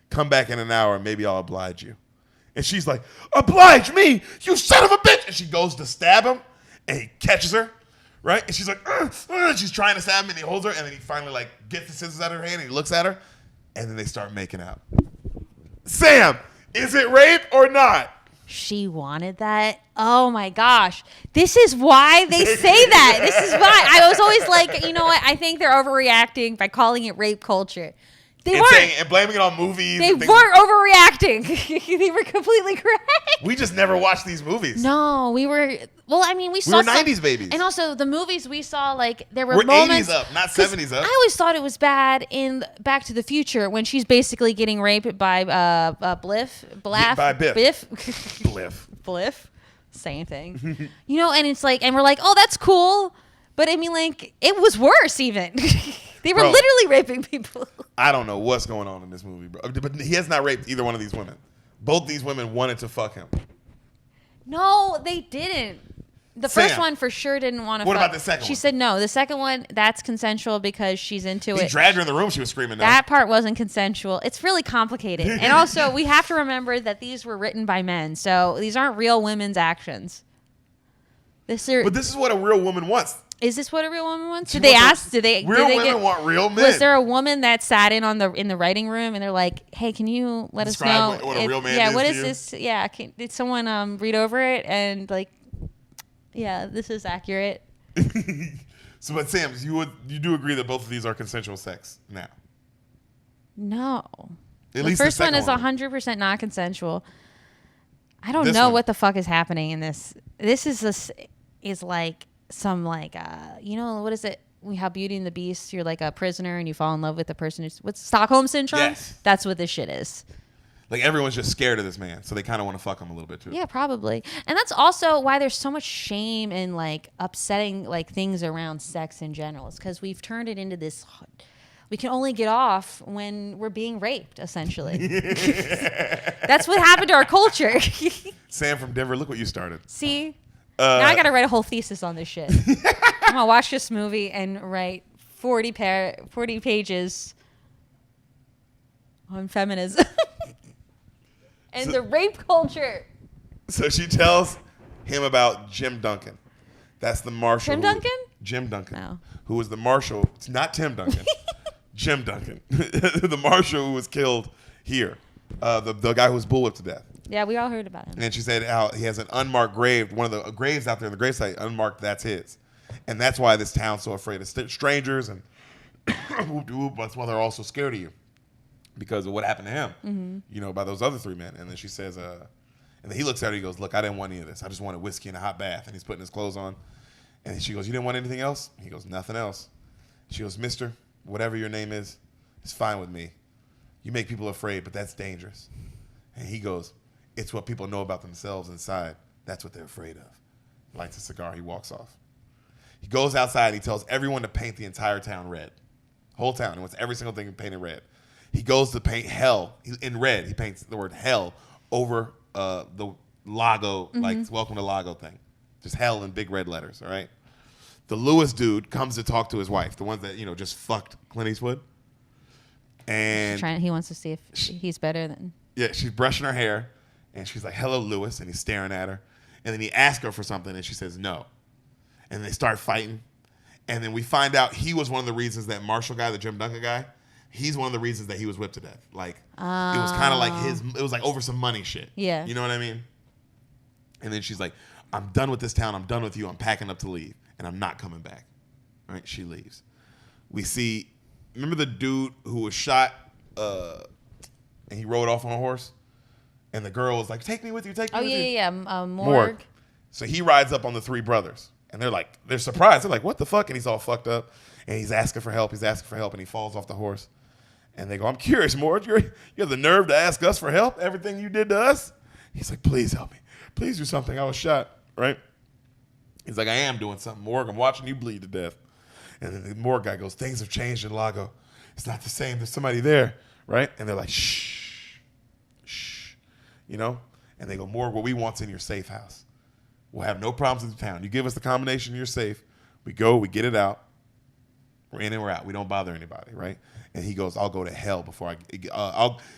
[SPEAKER 2] Come back in an hour and maybe I'll oblige you. And she's like, oblige me, you son of a bitch. And she goes to stab him and he catches her, right? And she's like, she's trying to stab him and he holds her. And then he finally like gets the scissors out of her hand and he looks at her. And then they start making out. Sam, is it rape or not?
[SPEAKER 1] She wanted that. Oh my gosh. This is why they say that. This is why. I was always like, you know what? I think they're overreacting by calling it rape culture. They weren't.
[SPEAKER 2] And blaming it on movies.
[SPEAKER 1] They weren't overreacting. They were completely correct.
[SPEAKER 2] We just never watched these movies.
[SPEAKER 1] No, we were. Well, I mean, we saw
[SPEAKER 2] were 90s babies.
[SPEAKER 1] And also, the movies we saw, like, there were
[SPEAKER 2] We're
[SPEAKER 1] moments.
[SPEAKER 2] 80s up, not 70s up.
[SPEAKER 1] I always thought it was bad in Back to the Future when she's basically getting raped by Bliff.
[SPEAKER 2] By Biff.
[SPEAKER 1] Biff.
[SPEAKER 2] Bliff.
[SPEAKER 1] Bliff. Same thing. You know, and it's like, and we're like, oh, that's cool. But I mean, like, it was worse even. They were literally raping people.
[SPEAKER 2] I don't know what's going on in this movie, bro. But he has not raped either one of these women. Both these women wanted to fuck him.
[SPEAKER 1] No, they didn't. The first one for sure didn't want to fuck.
[SPEAKER 2] What about the second one?
[SPEAKER 1] She said no. The second one, that's consensual because she's into it.
[SPEAKER 2] He dragged her in the room. She was screaming.
[SPEAKER 1] That part wasn't consensual. It's really complicated. And also, we have to remember that these were written by men. So these aren't real women's actions.
[SPEAKER 2] But this is what a real woman wants.
[SPEAKER 1] Is this what a real woman wants? Did they ask?
[SPEAKER 2] Real women want real men.
[SPEAKER 1] Was there a woman that sat in the writing room and they're like, "Hey, can you let us know
[SPEAKER 2] what a real man is?
[SPEAKER 1] What is
[SPEAKER 2] to you?
[SPEAKER 1] this? Yeah, did someone read over it and like, yeah, this is accurate."
[SPEAKER 2] So, but Sam, you do agree that both of these are consensual sex now?
[SPEAKER 1] No.
[SPEAKER 2] At
[SPEAKER 1] The
[SPEAKER 2] least
[SPEAKER 1] first
[SPEAKER 2] the
[SPEAKER 1] one
[SPEAKER 2] second
[SPEAKER 1] is 100% not consual. I don't know what the fuck is happening in this. This is like some like you know, what is it? How Beauty and the Beast, you're like a prisoner and you fall in love with the person what's Stockholm syndrome?
[SPEAKER 2] Yes.
[SPEAKER 1] That's what this shit is.
[SPEAKER 2] Like everyone's just scared of this man, so they kind of want to fuck him a little bit too.
[SPEAKER 1] Yeah, probably. And that's also why there's so much shame and like upsetting like things around sex in general. It's because we've turned it into this. We can only get off when we're being raped, essentially. That's what happened to our culture.
[SPEAKER 2] Sam from Denver, look what you started.
[SPEAKER 1] See? Now I got to write a whole thesis on this shit. I'm going to watch this movie and write 40 pages on feminism and the rape culture.
[SPEAKER 2] So she tells him about Jim Duncan. That's the marshal.
[SPEAKER 1] Tim Duncan?
[SPEAKER 2] Jim Duncan.
[SPEAKER 1] No.
[SPEAKER 2] Who was the marshal. It's not Tim Duncan. Jim Duncan. The marshal who was killed here. The guy who was bullwhipped to death.
[SPEAKER 1] Yeah, we all heard about him.
[SPEAKER 2] And she said how he has an unmarked grave. One of the graves out there in the gravesite, unmarked, that's his. And that's why this town's so afraid of strangers. And that's why they're all so scared of you. Because of what happened to him, you know, by those other three men. And then she says, and then he looks at her, he goes, look, I didn't want any of this. I just wanted whiskey and a hot bath. And he's putting his clothes on. And she goes, you didn't want anything else? He goes, nothing else. She goes, mister, whatever your name is, it's fine with me. You make people afraid, but that's dangerous. And he goes, it's what people know about themselves inside. That's what they're afraid of. Lights a cigar. He walks off. He goes outside. And he tells everyone to paint the entire town red. Whole town. He wants every single thing painted red. He goes to paint hell in red. He paints the word hell over the Lago, like welcome to Lago thing. Just hell in big red letters, all right? The Lewis dude comes to talk to his wife, the ones that, you know, just fucked Clint Eastwood. And
[SPEAKER 1] He wants to see if he's better than...
[SPEAKER 2] Yeah, she's brushing her hair. And she's like, hello, Lewis. And he's staring at her. And then he asks her for something, and she says no. And they start fighting. And then we find out he was one of the reasons that Marshall guy, the Jim Duncan guy, he's one of the reasons that he was whipped to death. Like, it was kind of like it was like over some money shit.
[SPEAKER 1] Yeah.
[SPEAKER 2] You know what I mean? And then she's like, I'm done with this town. I'm done with you. I'm packing up to leave. And I'm not coming back. All right, she leaves. we see, remember the dude who was shot and he rode off on a horse? And the girl was like, take me with you, take me with you.
[SPEAKER 1] Oh, yeah. Morgue.
[SPEAKER 2] So he rides up on the three brothers. And they're surprised. They're like, what the fuck? And he's all fucked up. And he's asking for help. And he falls off the horse. And they go, I'm curious, Morgue. You have the nerve to ask us for help? Everything you did to us? He's like, please help me. Please do something. I was shot, right? He's like, I am doing something, Morgue. I'm watching you bleed to death. And then the Morgue guy goes, things have changed in Lago. It's not the same. There's somebody there, right? And they're like, shh. You know? And they go, Morgue, what we want's in your safe house. We'll have no problems in the town. You give us the combination of your safe. We go, we get it out. We're in and we're out. We don't bother anybody, right? And he goes, I'll go to hell before he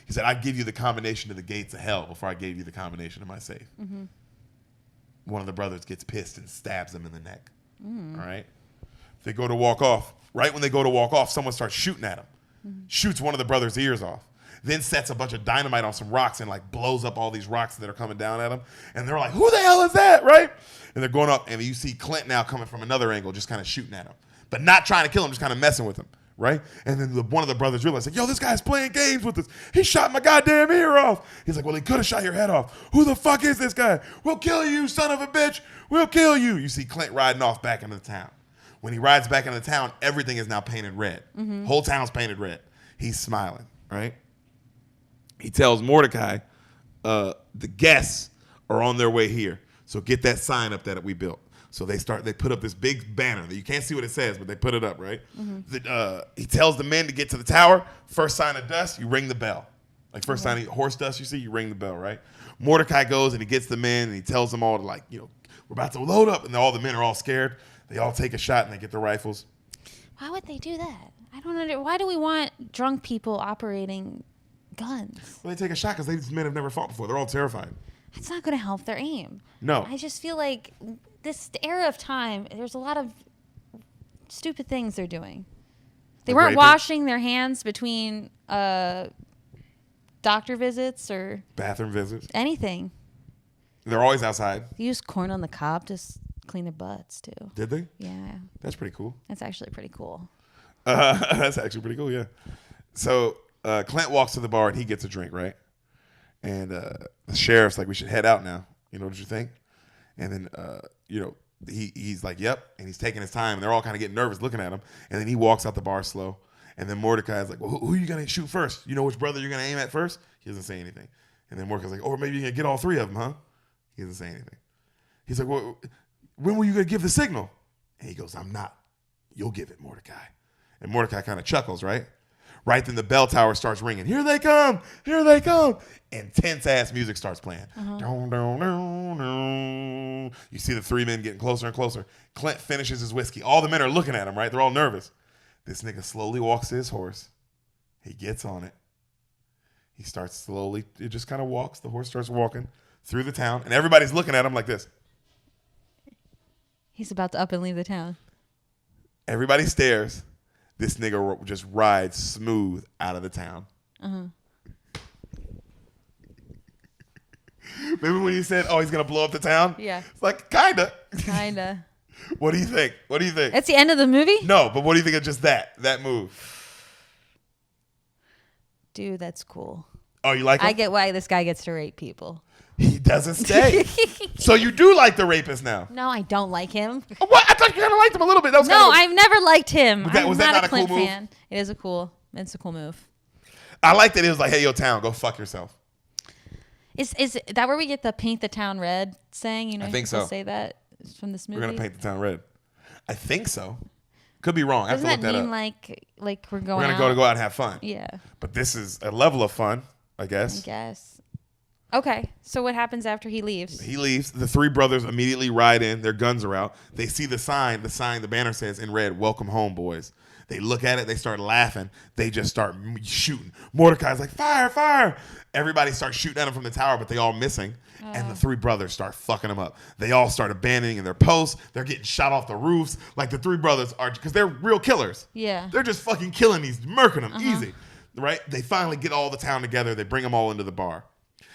[SPEAKER 2] said, I'd give you the combination to the gates of hell before I gave you the combination of my safe. Mm-hmm. One of the brothers gets pissed and stabs him in the neck. All right? They go to walk off. Right when they go to walk off, someone starts shooting at him. Mm-hmm. Shoots one of the brothers' ears off. Then sets a bunch of dynamite on some rocks and like blows up all these rocks that are coming down at them. And they're like, who the hell is that, right? And they're going up, and you see Clint now coming from another angle, just kind of shooting at him. But not trying to kill him, just kind of messing with him, right? And then one of the brothers realized, like, yo, this guy's playing games with us. He shot my goddamn ear off. He's like, well, he could have shot your head off. Who the fuck is this guy? We'll kill you, son of a bitch. We'll kill you. You see Clint riding off back into the town. When he rides back into town, everything is now painted red. Mm-hmm. Whole town's painted red. He's smiling, right? He tells Mordecai, the guests are on their way here. So get that sign up that we built. So they put up this big banner that you can't see what it says, but they put it up, right? Mm-hmm. He tells the men to get to the tower. First sign of dust, you ring the bell. Like first sign of horse dust you see, you ring the bell, right? Mordecai goes and he gets the men and he tells them all to like, we're about to load up. And all the men are all scared. They all take a shot and they get their rifles.
[SPEAKER 1] Why would they do that? I don't understand. Why do we want drunk people operating guns?
[SPEAKER 2] Well, they take a shot because these men have never fought before. They're all terrified.
[SPEAKER 1] It's not going to help their aim.
[SPEAKER 2] No.
[SPEAKER 1] I just feel like this era of time, there's a lot of stupid things they're doing. They weren't washing their hands between doctor visits or
[SPEAKER 2] bathroom visits.
[SPEAKER 1] Anything.
[SPEAKER 2] They're always outside.
[SPEAKER 1] They used corn on the cob to clean their butts too.
[SPEAKER 2] Did they?
[SPEAKER 1] Yeah.
[SPEAKER 2] That's pretty cool.
[SPEAKER 1] That's actually pretty cool.
[SPEAKER 2] That's actually pretty cool, yeah. So Clint walks to the bar and he gets a drink, right? And the sheriff's like, we should head out now. What you think? And then, he's like, yep. And he's taking his time. And they're all kind of getting nervous looking at him. And then he walks out the bar slow. And then Mordecai's like, well, who are you going to shoot first? You know which brother you're going to aim at first? He doesn't say anything. And then Mordecai's like, or maybe you're going to get all three of them, huh? He doesn't say anything. He's like, well, when were you going to give the signal? And he goes, I'm not. You'll give it, Mordecai. And Mordecai kind of chuckles, right? Right then the bell tower starts ringing. Here they come. Here they come. And tense-ass music starts playing. Uh-huh. Dun, dun, dun, dun. You see the three men getting closer and closer. Clint finishes his whiskey. All the men are looking at him, right? They're all nervous. This nigga slowly walks to his horse. He gets on it. He starts slowly. It just kind of walks. The horse starts walking through the town. And everybody's looking at him like this.
[SPEAKER 1] He's about to up and leave the town.
[SPEAKER 2] Everybody stares. This nigga just rides smooth out of the town. Uh-huh. Remember when you said, he's going to blow up the town?
[SPEAKER 1] Yeah.
[SPEAKER 2] It's like, kinda.
[SPEAKER 1] Kinda.
[SPEAKER 2] What do you think? What do you think?
[SPEAKER 1] It's the end of the movie?
[SPEAKER 2] No, but what do you think of just that move?
[SPEAKER 1] Dude, that's cool.
[SPEAKER 2] Oh, you like him?
[SPEAKER 1] I get why this guy gets to rape people.
[SPEAKER 2] He doesn't stay. So you do like the rapist now?
[SPEAKER 1] No, I don't like him.
[SPEAKER 2] What? I thought you kind of liked him a little bit.
[SPEAKER 1] I've never liked him.
[SPEAKER 2] Was that not a
[SPEAKER 1] Clint
[SPEAKER 2] cool move?
[SPEAKER 1] fan. It's a cool move.
[SPEAKER 2] I like that it was like, hey, yo, town, go fuck yourself.
[SPEAKER 1] Is that where we get the paint the town red saying?
[SPEAKER 2] I think so.
[SPEAKER 1] Say that from this movie.
[SPEAKER 2] We're gonna paint the town red. I think so. Could be wrong.
[SPEAKER 1] Doesn't
[SPEAKER 2] I have to look
[SPEAKER 1] that
[SPEAKER 2] that
[SPEAKER 1] mean
[SPEAKER 2] up.
[SPEAKER 1] like we're going?
[SPEAKER 2] We're gonna go out and have fun.
[SPEAKER 1] Yeah.
[SPEAKER 2] But this is a level of fun, I guess.
[SPEAKER 1] Okay, so what happens after he leaves?
[SPEAKER 2] He leaves. The three brothers immediately ride in. Their guns are out. They see the sign. The banner says in red, "Welcome home, boys." They look at it. They start laughing. They just start shooting. Mordecai's like, fire, fire. Everybody starts shooting at him from the tower, but they all missing. And the three brothers start fucking them up. They all start abandoning their posts. They're getting shot off the roofs. Like the three brothers are, because they're real killers.
[SPEAKER 1] Yeah.
[SPEAKER 2] They're just fucking killing these, murking them easy. Right? They finally get all the town together. They bring them all into the bar.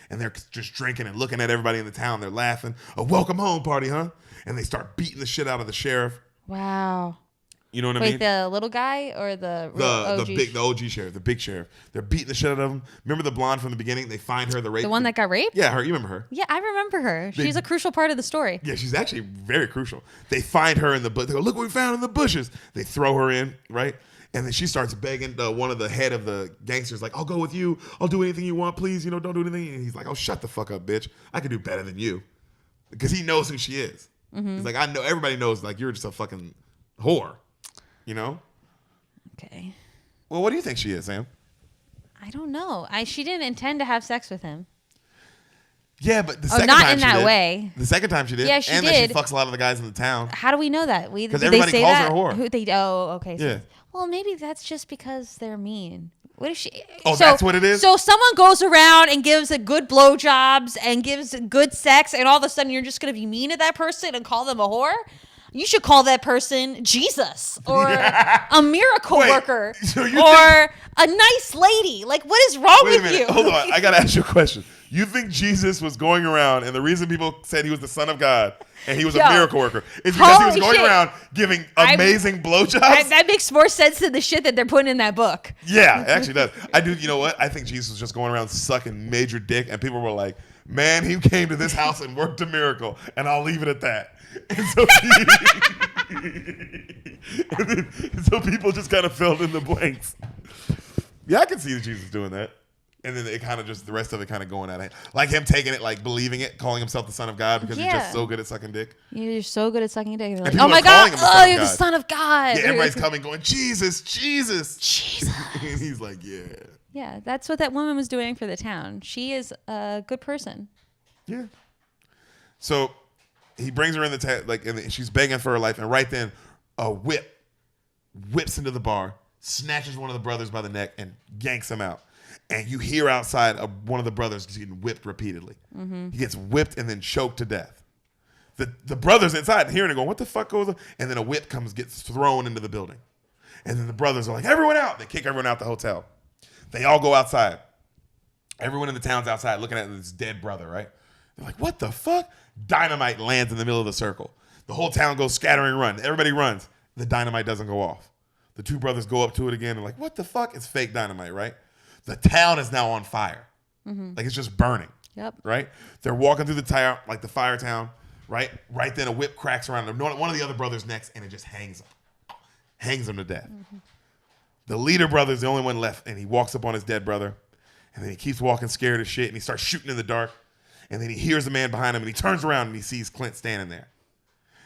[SPEAKER 2] And they're just drinking and looking at everybody in the town. They're laughing. A welcome home party, huh? And they start beating the shit out of the sheriff.
[SPEAKER 1] Wow.
[SPEAKER 2] You know what I
[SPEAKER 1] Wait,
[SPEAKER 2] mean?
[SPEAKER 1] the little guy or the OG?
[SPEAKER 2] The OG sheriff, the big sheriff. They're beating the shit out of him. Remember the blonde from the beginning? They find her,
[SPEAKER 1] The one that got raped?
[SPEAKER 2] Yeah, her. You remember her?
[SPEAKER 1] Yeah, I remember her. She's a crucial part of the story.
[SPEAKER 2] Yeah, she's actually very crucial. They find her in the bush. They go, look what we found in the bushes. They throw her in, right? And then she starts begging one of the head of the gangsters, like, I'll go with you. I'll do anything you want, please. Don't do anything. And he's like, oh, shut the fuck up, bitch. I can do better than you. Because he knows who she is. Mm-hmm. He's like, I know. Everybody knows, like, you're just a fucking whore.
[SPEAKER 1] Okay.
[SPEAKER 2] Well, what do you think she is, Sam?
[SPEAKER 1] I don't know. She didn't intend to have sex with him.
[SPEAKER 2] Yeah, but the second
[SPEAKER 1] not
[SPEAKER 2] time
[SPEAKER 1] in
[SPEAKER 2] she
[SPEAKER 1] that
[SPEAKER 2] did.
[SPEAKER 1] way.
[SPEAKER 2] The second time she did.
[SPEAKER 1] Yeah, she
[SPEAKER 2] and
[SPEAKER 1] did.
[SPEAKER 2] then she fucks a lot of the guys in the town.
[SPEAKER 1] How do we know that?
[SPEAKER 2] Because everybody
[SPEAKER 1] they say
[SPEAKER 2] calls
[SPEAKER 1] that?
[SPEAKER 2] her a whore.
[SPEAKER 1] Okay. So,
[SPEAKER 2] Yeah.
[SPEAKER 1] Well, maybe that's just because they're mean. What is she?
[SPEAKER 2] Oh, that's what it is?
[SPEAKER 1] So someone goes around and gives a good blowjobs and gives good sex, and all of a sudden you're just going to be mean to that person and call them a whore? You should call that person Jesus or a miracle worker or a nice lady. Like, what is wrong
[SPEAKER 2] Wait a
[SPEAKER 1] with
[SPEAKER 2] minute.
[SPEAKER 1] you?
[SPEAKER 2] Hold on. I got to ask you a question. You think Jesus was going around, and the reason people said he was the Son of God and he was a miracle worker is because he was going around giving amazing blowjobs?
[SPEAKER 1] That makes more sense than the shit that they're putting in that book.
[SPEAKER 2] Yeah, it actually does. I do. You know what? I think Jesus was just going around sucking major dick, and people were like, man, he came to this house and worked a miracle, and I'll leave it at that. And so, so people just kind of filled in the blanks. Yeah, I can see Jesus doing that. And then it kind of just, the rest of it kind of going at it. Like him taking it, like believing it, calling himself the Son of God because he's just so good at sucking dick.
[SPEAKER 1] You're so good at sucking dick. Like,
[SPEAKER 2] people
[SPEAKER 1] oh my
[SPEAKER 2] are calling
[SPEAKER 1] God,
[SPEAKER 2] him the Son of
[SPEAKER 1] you're the
[SPEAKER 2] God.
[SPEAKER 1] Son of God.
[SPEAKER 2] Yeah, everybody's coming going, Jesus, Jesus.
[SPEAKER 1] Jesus.
[SPEAKER 2] And he's like, yeah.
[SPEAKER 1] Yeah, that's what that woman was doing for the town. She is a good person.
[SPEAKER 2] Yeah. So he brings her in the town, and she's begging for her life. And right then, a whips into the bar, snatches one of the brothers by the neck, and yanks him out. And you hear outside one of the brothers getting whipped repeatedly. Mm-hmm. He gets whipped and then choked to death. The brothers inside hearing it going, what the fuck goes on? And then a whip gets thrown into the building. And then the brothers are like, everyone out. They kick everyone out the hotel. They all go outside. Everyone in the town's outside looking at this dead brother, right? They're like, what the fuck? Dynamite lands in the middle of the circle. The whole town goes scattering run. Everybody runs. The dynamite doesn't go off. The two brothers go up to it again and like, what the fuck? It's fake dynamite, right? The town is now on fire. Mm-hmm. Like it's just burning.
[SPEAKER 1] Yep.
[SPEAKER 2] Right? They're walking through the town, like the fire town, right? Right then a whip cracks around one of the other brothers' necks and it just hangs him. Hangs him to death. Mm-hmm. The leader brother's the only one left and he walks up on his dead brother and then he keeps walking scared as shit and he starts shooting in the dark and then he hears a man behind him and he turns around and he sees Clint standing there.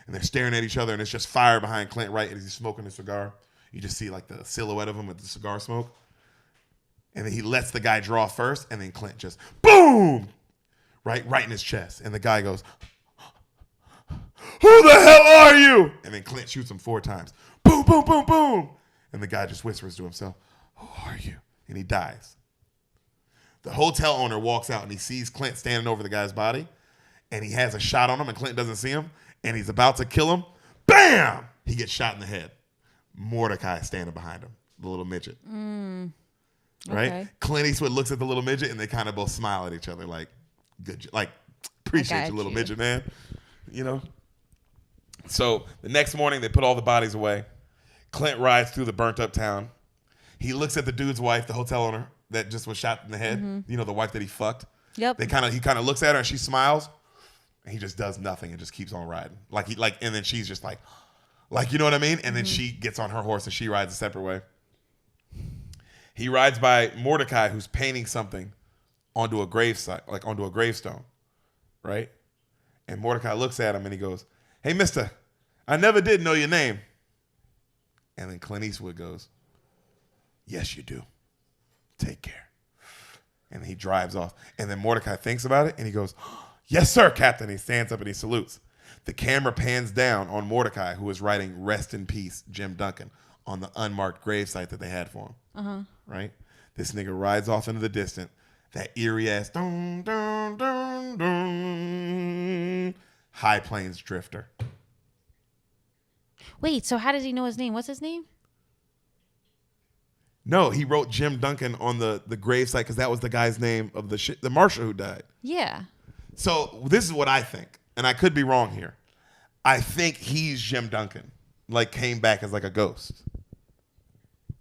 [SPEAKER 2] And they're staring at each other and it's just fire behind Clint right as he's smoking a cigar. You just see like the silhouette of him with the cigar smoke. And then he lets the guy draw first, and then Clint just, boom! Right in his chest. And the guy goes, who the hell are you? And then Clint shoots him 4 times. Boom, boom, boom, boom. And the guy just whispers to himself, who are you? And he dies. The hotel owner walks out, and he sees Clint standing over the guy's body, and he has a shot on him, and Clint doesn't see him, and he's about to kill him. Bam! He gets shot in the head. Mordecai standing behind him, the little midget. Right?
[SPEAKER 1] Okay.
[SPEAKER 2] Clint Eastwood looks at the little midget and they kind of both smile at each other like, good, like, appreciate you, little midget, man. So the next morning they put all the bodies away. Clint rides through the burnt up town. He looks at the dude's wife, the hotel owner that just was shot in the head. Mm-hmm. The wife that he fucked.
[SPEAKER 1] Yep.
[SPEAKER 2] He kind of looks at her and she smiles and he just does nothing and just keeps on riding. And then she's just like, you know what I mean? And then she gets on her horse and she rides a separate way. He rides by Mordecai, who's painting something onto a gravesite, like onto a gravestone, right? And Mordecai looks at him and he goes, hey, mister, I never did know your name. And then Clint Eastwood goes, yes, you do. Take care. And he drives off. And then Mordecai thinks about it and he goes, yes, sir, Captain. He stands up and he salutes. The camera pans down on Mordecai, who is writing rest in peace, Jim Duncan, on the unmarked gravesite that they had for him. Uh-huh. Right? This nigga rides off into the distance. That eerie ass dun, dun, dun, dun, High Plains Drifter.
[SPEAKER 1] Wait, so how does he know his name? What's his name?
[SPEAKER 2] No, he wrote Jim Duncan on the gravesite because that was the guy's name of the marshal who died.
[SPEAKER 1] Yeah.
[SPEAKER 2] So this is what I think, and I could be wrong here. I think he's Jim Duncan. like came back as like a ghost.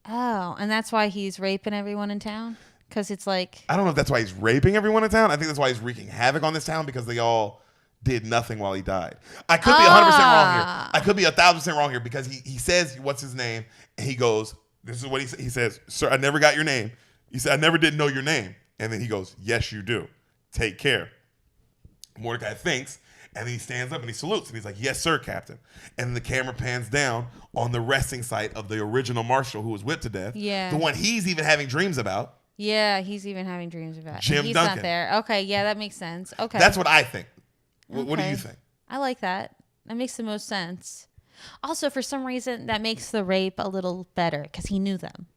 [SPEAKER 1] Oh, and that's why he's raping everyone in town? Because it's like...
[SPEAKER 2] I don't know if that's why he's raping everyone in town. I think that's why he's wreaking havoc on this town because they all did nothing while he died. I could be 100% wrong here. I could be 1,000% wrong here because he says, what's his name? And he goes, this is what he says, sir, I never got your name. He said, I never did know your name. And then he goes, yes, you do. Take care. Mordecai thinks, and then he stands up and he salutes. And he's like, yes, sir, Captain. And the camera pans down on the resting site of the original marshal who was whipped to death.
[SPEAKER 1] Yeah.
[SPEAKER 2] The one he's even having dreams about.
[SPEAKER 1] Yeah, he's even having dreams about it.
[SPEAKER 2] Jim
[SPEAKER 1] He's
[SPEAKER 2] Duncan.
[SPEAKER 1] not there. Okay, yeah, that makes sense. Okay.
[SPEAKER 2] That's what I think. What do
[SPEAKER 1] Okay.
[SPEAKER 2] you think?
[SPEAKER 1] I like that. That makes the most sense. Also, for some reason, that makes the rape a little better because he knew them.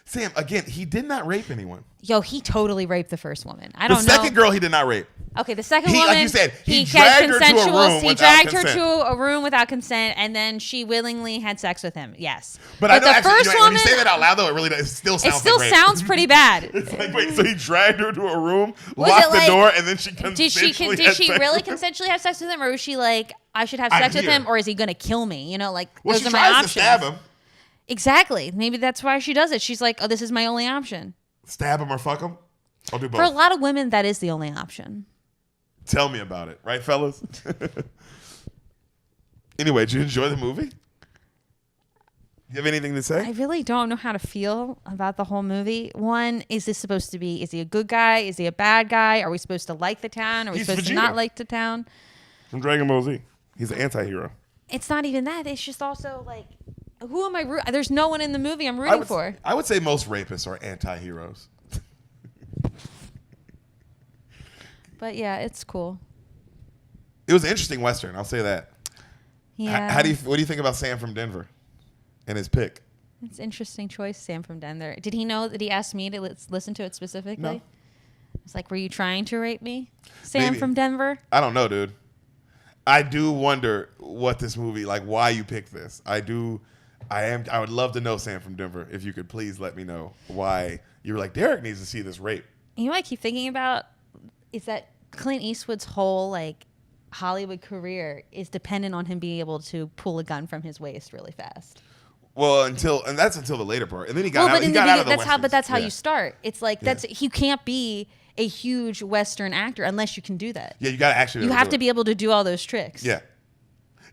[SPEAKER 2] Sam, again, he did not rape anyone.
[SPEAKER 1] Yo, he totally raped the first woman. I don't know.
[SPEAKER 2] The second girl he did not rape.
[SPEAKER 1] Okay, the second
[SPEAKER 2] He-
[SPEAKER 1] woman,
[SPEAKER 2] like you said, he
[SPEAKER 1] had
[SPEAKER 2] dragged her to a
[SPEAKER 1] consensual-
[SPEAKER 2] room
[SPEAKER 1] He
[SPEAKER 2] without
[SPEAKER 1] dragged her
[SPEAKER 2] consent.
[SPEAKER 1] to a room without consent, and then she willingly had sex with him. Yes,
[SPEAKER 2] But I know
[SPEAKER 1] the
[SPEAKER 2] actually,
[SPEAKER 1] first
[SPEAKER 2] when
[SPEAKER 1] woman,
[SPEAKER 2] you say that out loud, though, it really does, it still sounds
[SPEAKER 1] it still
[SPEAKER 2] like rape.
[SPEAKER 1] sounds pretty bad.
[SPEAKER 2] It's like, wait, so he dragged her to a room,
[SPEAKER 1] Was
[SPEAKER 2] locked
[SPEAKER 1] it
[SPEAKER 2] the
[SPEAKER 1] like-
[SPEAKER 2] door, and then she
[SPEAKER 1] Did she
[SPEAKER 2] consensually
[SPEAKER 1] did
[SPEAKER 2] had
[SPEAKER 1] she
[SPEAKER 2] sex
[SPEAKER 1] really
[SPEAKER 2] with him?
[SPEAKER 1] consensually have sex with him, or was she like, I should have
[SPEAKER 2] I'm
[SPEAKER 1] sex with
[SPEAKER 2] here.
[SPEAKER 1] him, or is he gonna kill me? You know, like
[SPEAKER 2] Well,
[SPEAKER 1] those
[SPEAKER 2] she
[SPEAKER 1] are my
[SPEAKER 2] tries
[SPEAKER 1] options.
[SPEAKER 2] to stab him.
[SPEAKER 1] Exactly. Maybe that's why she does it. She's like, oh, this is my only option.
[SPEAKER 2] Stab him or fuck him? I'll do both.
[SPEAKER 1] For a lot of women, that is the only option.
[SPEAKER 2] Tell me about it. Right, fellas? Anyway, did you enjoy the movie? You have anything to say?
[SPEAKER 1] I really don't know how to feel about the whole movie. One, is this supposed to be, is he a good guy? Is he a bad guy? Are we supposed to like the town? Are we
[SPEAKER 2] He's
[SPEAKER 1] supposed to
[SPEAKER 2] Vegeta.
[SPEAKER 1] not like the town?
[SPEAKER 2] From Dragon Ball Z. He's an anti-hero.
[SPEAKER 1] It's not even that. It's just also like, who am I rooting? There's no one in the movie I'm rooting for.
[SPEAKER 2] I would say most rapists are anti-heroes.
[SPEAKER 1] But yeah, it's cool.
[SPEAKER 2] It was an interesting Western, I'll say that.
[SPEAKER 1] Yeah.
[SPEAKER 2] What do you think about Sam from Denver and his pick?
[SPEAKER 1] It's an interesting choice, Sam from Denver. Did he know that he asked me to listen to it specifically?
[SPEAKER 2] No.
[SPEAKER 1] It's like, were you trying to rape me, Sam
[SPEAKER 2] Maybe.
[SPEAKER 1] from Denver?
[SPEAKER 2] I don't know, dude. I do wonder what this movie, like why you picked this. I would love to know, Sam from Denver, if you could please let me know why you were like, Deric needs to see this rape.
[SPEAKER 1] You know what I keep thinking about is that Clint Eastwood's whole like Hollywood career is dependent on him being able to pull a gun from his waist really fast.
[SPEAKER 2] Well, that's until the later part. And then he got out of the
[SPEAKER 1] that's how
[SPEAKER 2] Westerns.
[SPEAKER 1] you start. It's like he can't be a huge Western actor unless you can do that.
[SPEAKER 2] Yeah, you got to actually
[SPEAKER 1] You have to be able to do all those tricks.
[SPEAKER 2] Yeah.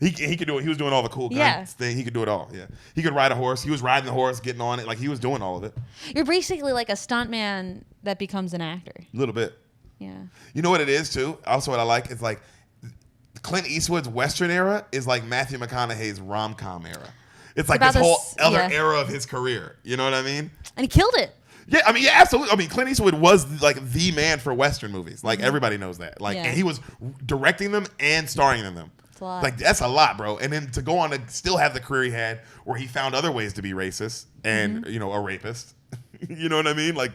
[SPEAKER 2] He could do it. He was doing all the cool guns
[SPEAKER 1] Yeah.
[SPEAKER 2] thing. He could do it all. Yeah. He could ride a horse. He was riding the horse, getting on it. Like he was doing all of it.
[SPEAKER 1] You're basically like a stuntman that becomes an actor.
[SPEAKER 2] A little bit.
[SPEAKER 1] Yeah.
[SPEAKER 2] You know what it is too? Also what I like is like Clint Eastwood's Western era is like Matthew McConaughey's rom-com era. It's like
[SPEAKER 1] about
[SPEAKER 2] this whole
[SPEAKER 1] this-
[SPEAKER 2] other
[SPEAKER 1] yeah.
[SPEAKER 2] era of his career. You know what I mean?
[SPEAKER 1] And he killed it.
[SPEAKER 2] Yeah, I mean, yeah, absolutely. I mean, Clint Eastwood was like the man for Western movies. Like everybody knows that. Like,
[SPEAKER 1] Yeah.
[SPEAKER 2] and he was directing them and starring in them.
[SPEAKER 1] It's a lot.
[SPEAKER 2] Like that's a lot, bro. And then to go on to still have the career he had, where he found other ways to be racist and a rapist. You know what I mean? Like,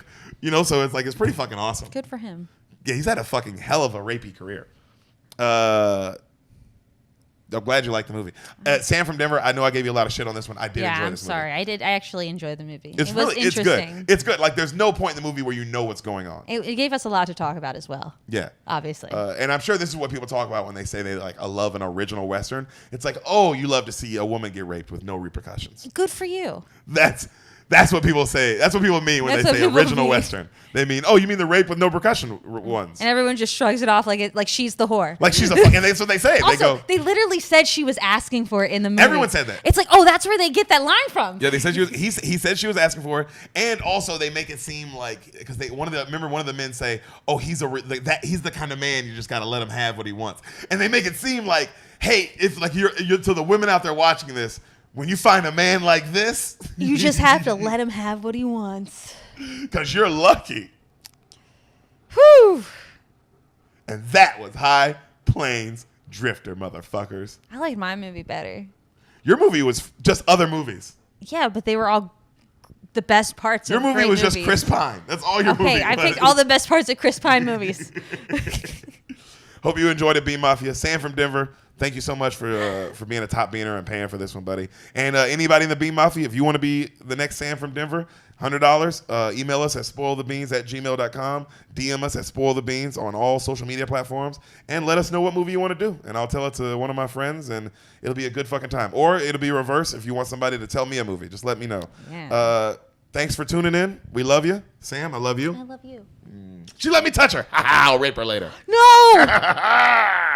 [SPEAKER 2] so it's like it's pretty fucking awesome.
[SPEAKER 1] Good for him.
[SPEAKER 2] Yeah, he's had a fucking hell of a rapey career. I'm glad you liked the movie. Sam from Denver, I know I gave you a lot of shit on this one. I did enjoy
[SPEAKER 1] I'm
[SPEAKER 2] this movie.
[SPEAKER 1] sorry. I did. I actually enjoyed the movie.
[SPEAKER 2] It's
[SPEAKER 1] it
[SPEAKER 2] really,
[SPEAKER 1] was
[SPEAKER 2] it's
[SPEAKER 1] interesting.
[SPEAKER 2] good. It's good. Like, there's no point in the movie where you know what's going on.
[SPEAKER 1] It gave us a lot to talk about as well.
[SPEAKER 2] Yeah.
[SPEAKER 1] Obviously.
[SPEAKER 2] And I'm sure this is what people talk about when they say they like love an original Western. It's like, oh, you love to see a woman get raped with no repercussions.
[SPEAKER 1] Good for you.
[SPEAKER 2] That's what people say. That's what people mean when
[SPEAKER 1] That's
[SPEAKER 2] they
[SPEAKER 1] what
[SPEAKER 2] say
[SPEAKER 1] people
[SPEAKER 2] original
[SPEAKER 1] mean.
[SPEAKER 2] Western. They mean, oh, you mean the rape with no percussion ones.
[SPEAKER 1] And everyone just shrugs it off like she's the whore.
[SPEAKER 2] Like she's a fucking, and that's what they say.
[SPEAKER 1] Also, they literally said she was asking for it in the movie.
[SPEAKER 2] Everyone said that.
[SPEAKER 1] It's like, oh, that's where they get that line from.
[SPEAKER 2] Yeah, they said he said she was asking for it, and also they make it seem like because one of the men say, oh, he's the kind of man you just gotta let him have what he wants, and they make it seem like, hey, if like you're to the women out there watching this, when you find a man like this,
[SPEAKER 1] You just have to let him have what he wants.
[SPEAKER 2] because you're lucky.
[SPEAKER 1] Whew.
[SPEAKER 2] And that was High Plains Drifter, motherfuckers.
[SPEAKER 1] I liked my movie better.
[SPEAKER 2] Your movie was just other movies.
[SPEAKER 1] Yeah, but they were all the best parts
[SPEAKER 2] Your
[SPEAKER 1] of
[SPEAKER 2] movie
[SPEAKER 1] great
[SPEAKER 2] was just
[SPEAKER 1] movies.
[SPEAKER 2] Chris Pine. That's all your movie was.
[SPEAKER 1] Okay, I picked all the best parts of Chris Pine movies.
[SPEAKER 2] Hope you enjoyed it, Bean Mafia. Sam from Denver, thank you so much for being a top beaner and paying for this one, buddy. And anybody in the Bean Mafia, if you want to be the next Sam from Denver, $100. Email us at spoilthebeans@gmail.com. DM us at spoilthebeans on all social media platforms. And let us know what movie you want to do. And I'll tell it to one of my friends, and it'll be a good fucking time. Or it'll be reverse if you want somebody to tell me a movie. Just let me know.
[SPEAKER 1] Yeah.
[SPEAKER 2] Thanks for tuning in. We love you. Sam, I love you.
[SPEAKER 1] I love you.
[SPEAKER 2] She let me touch her. I'll rape her later.
[SPEAKER 1] No!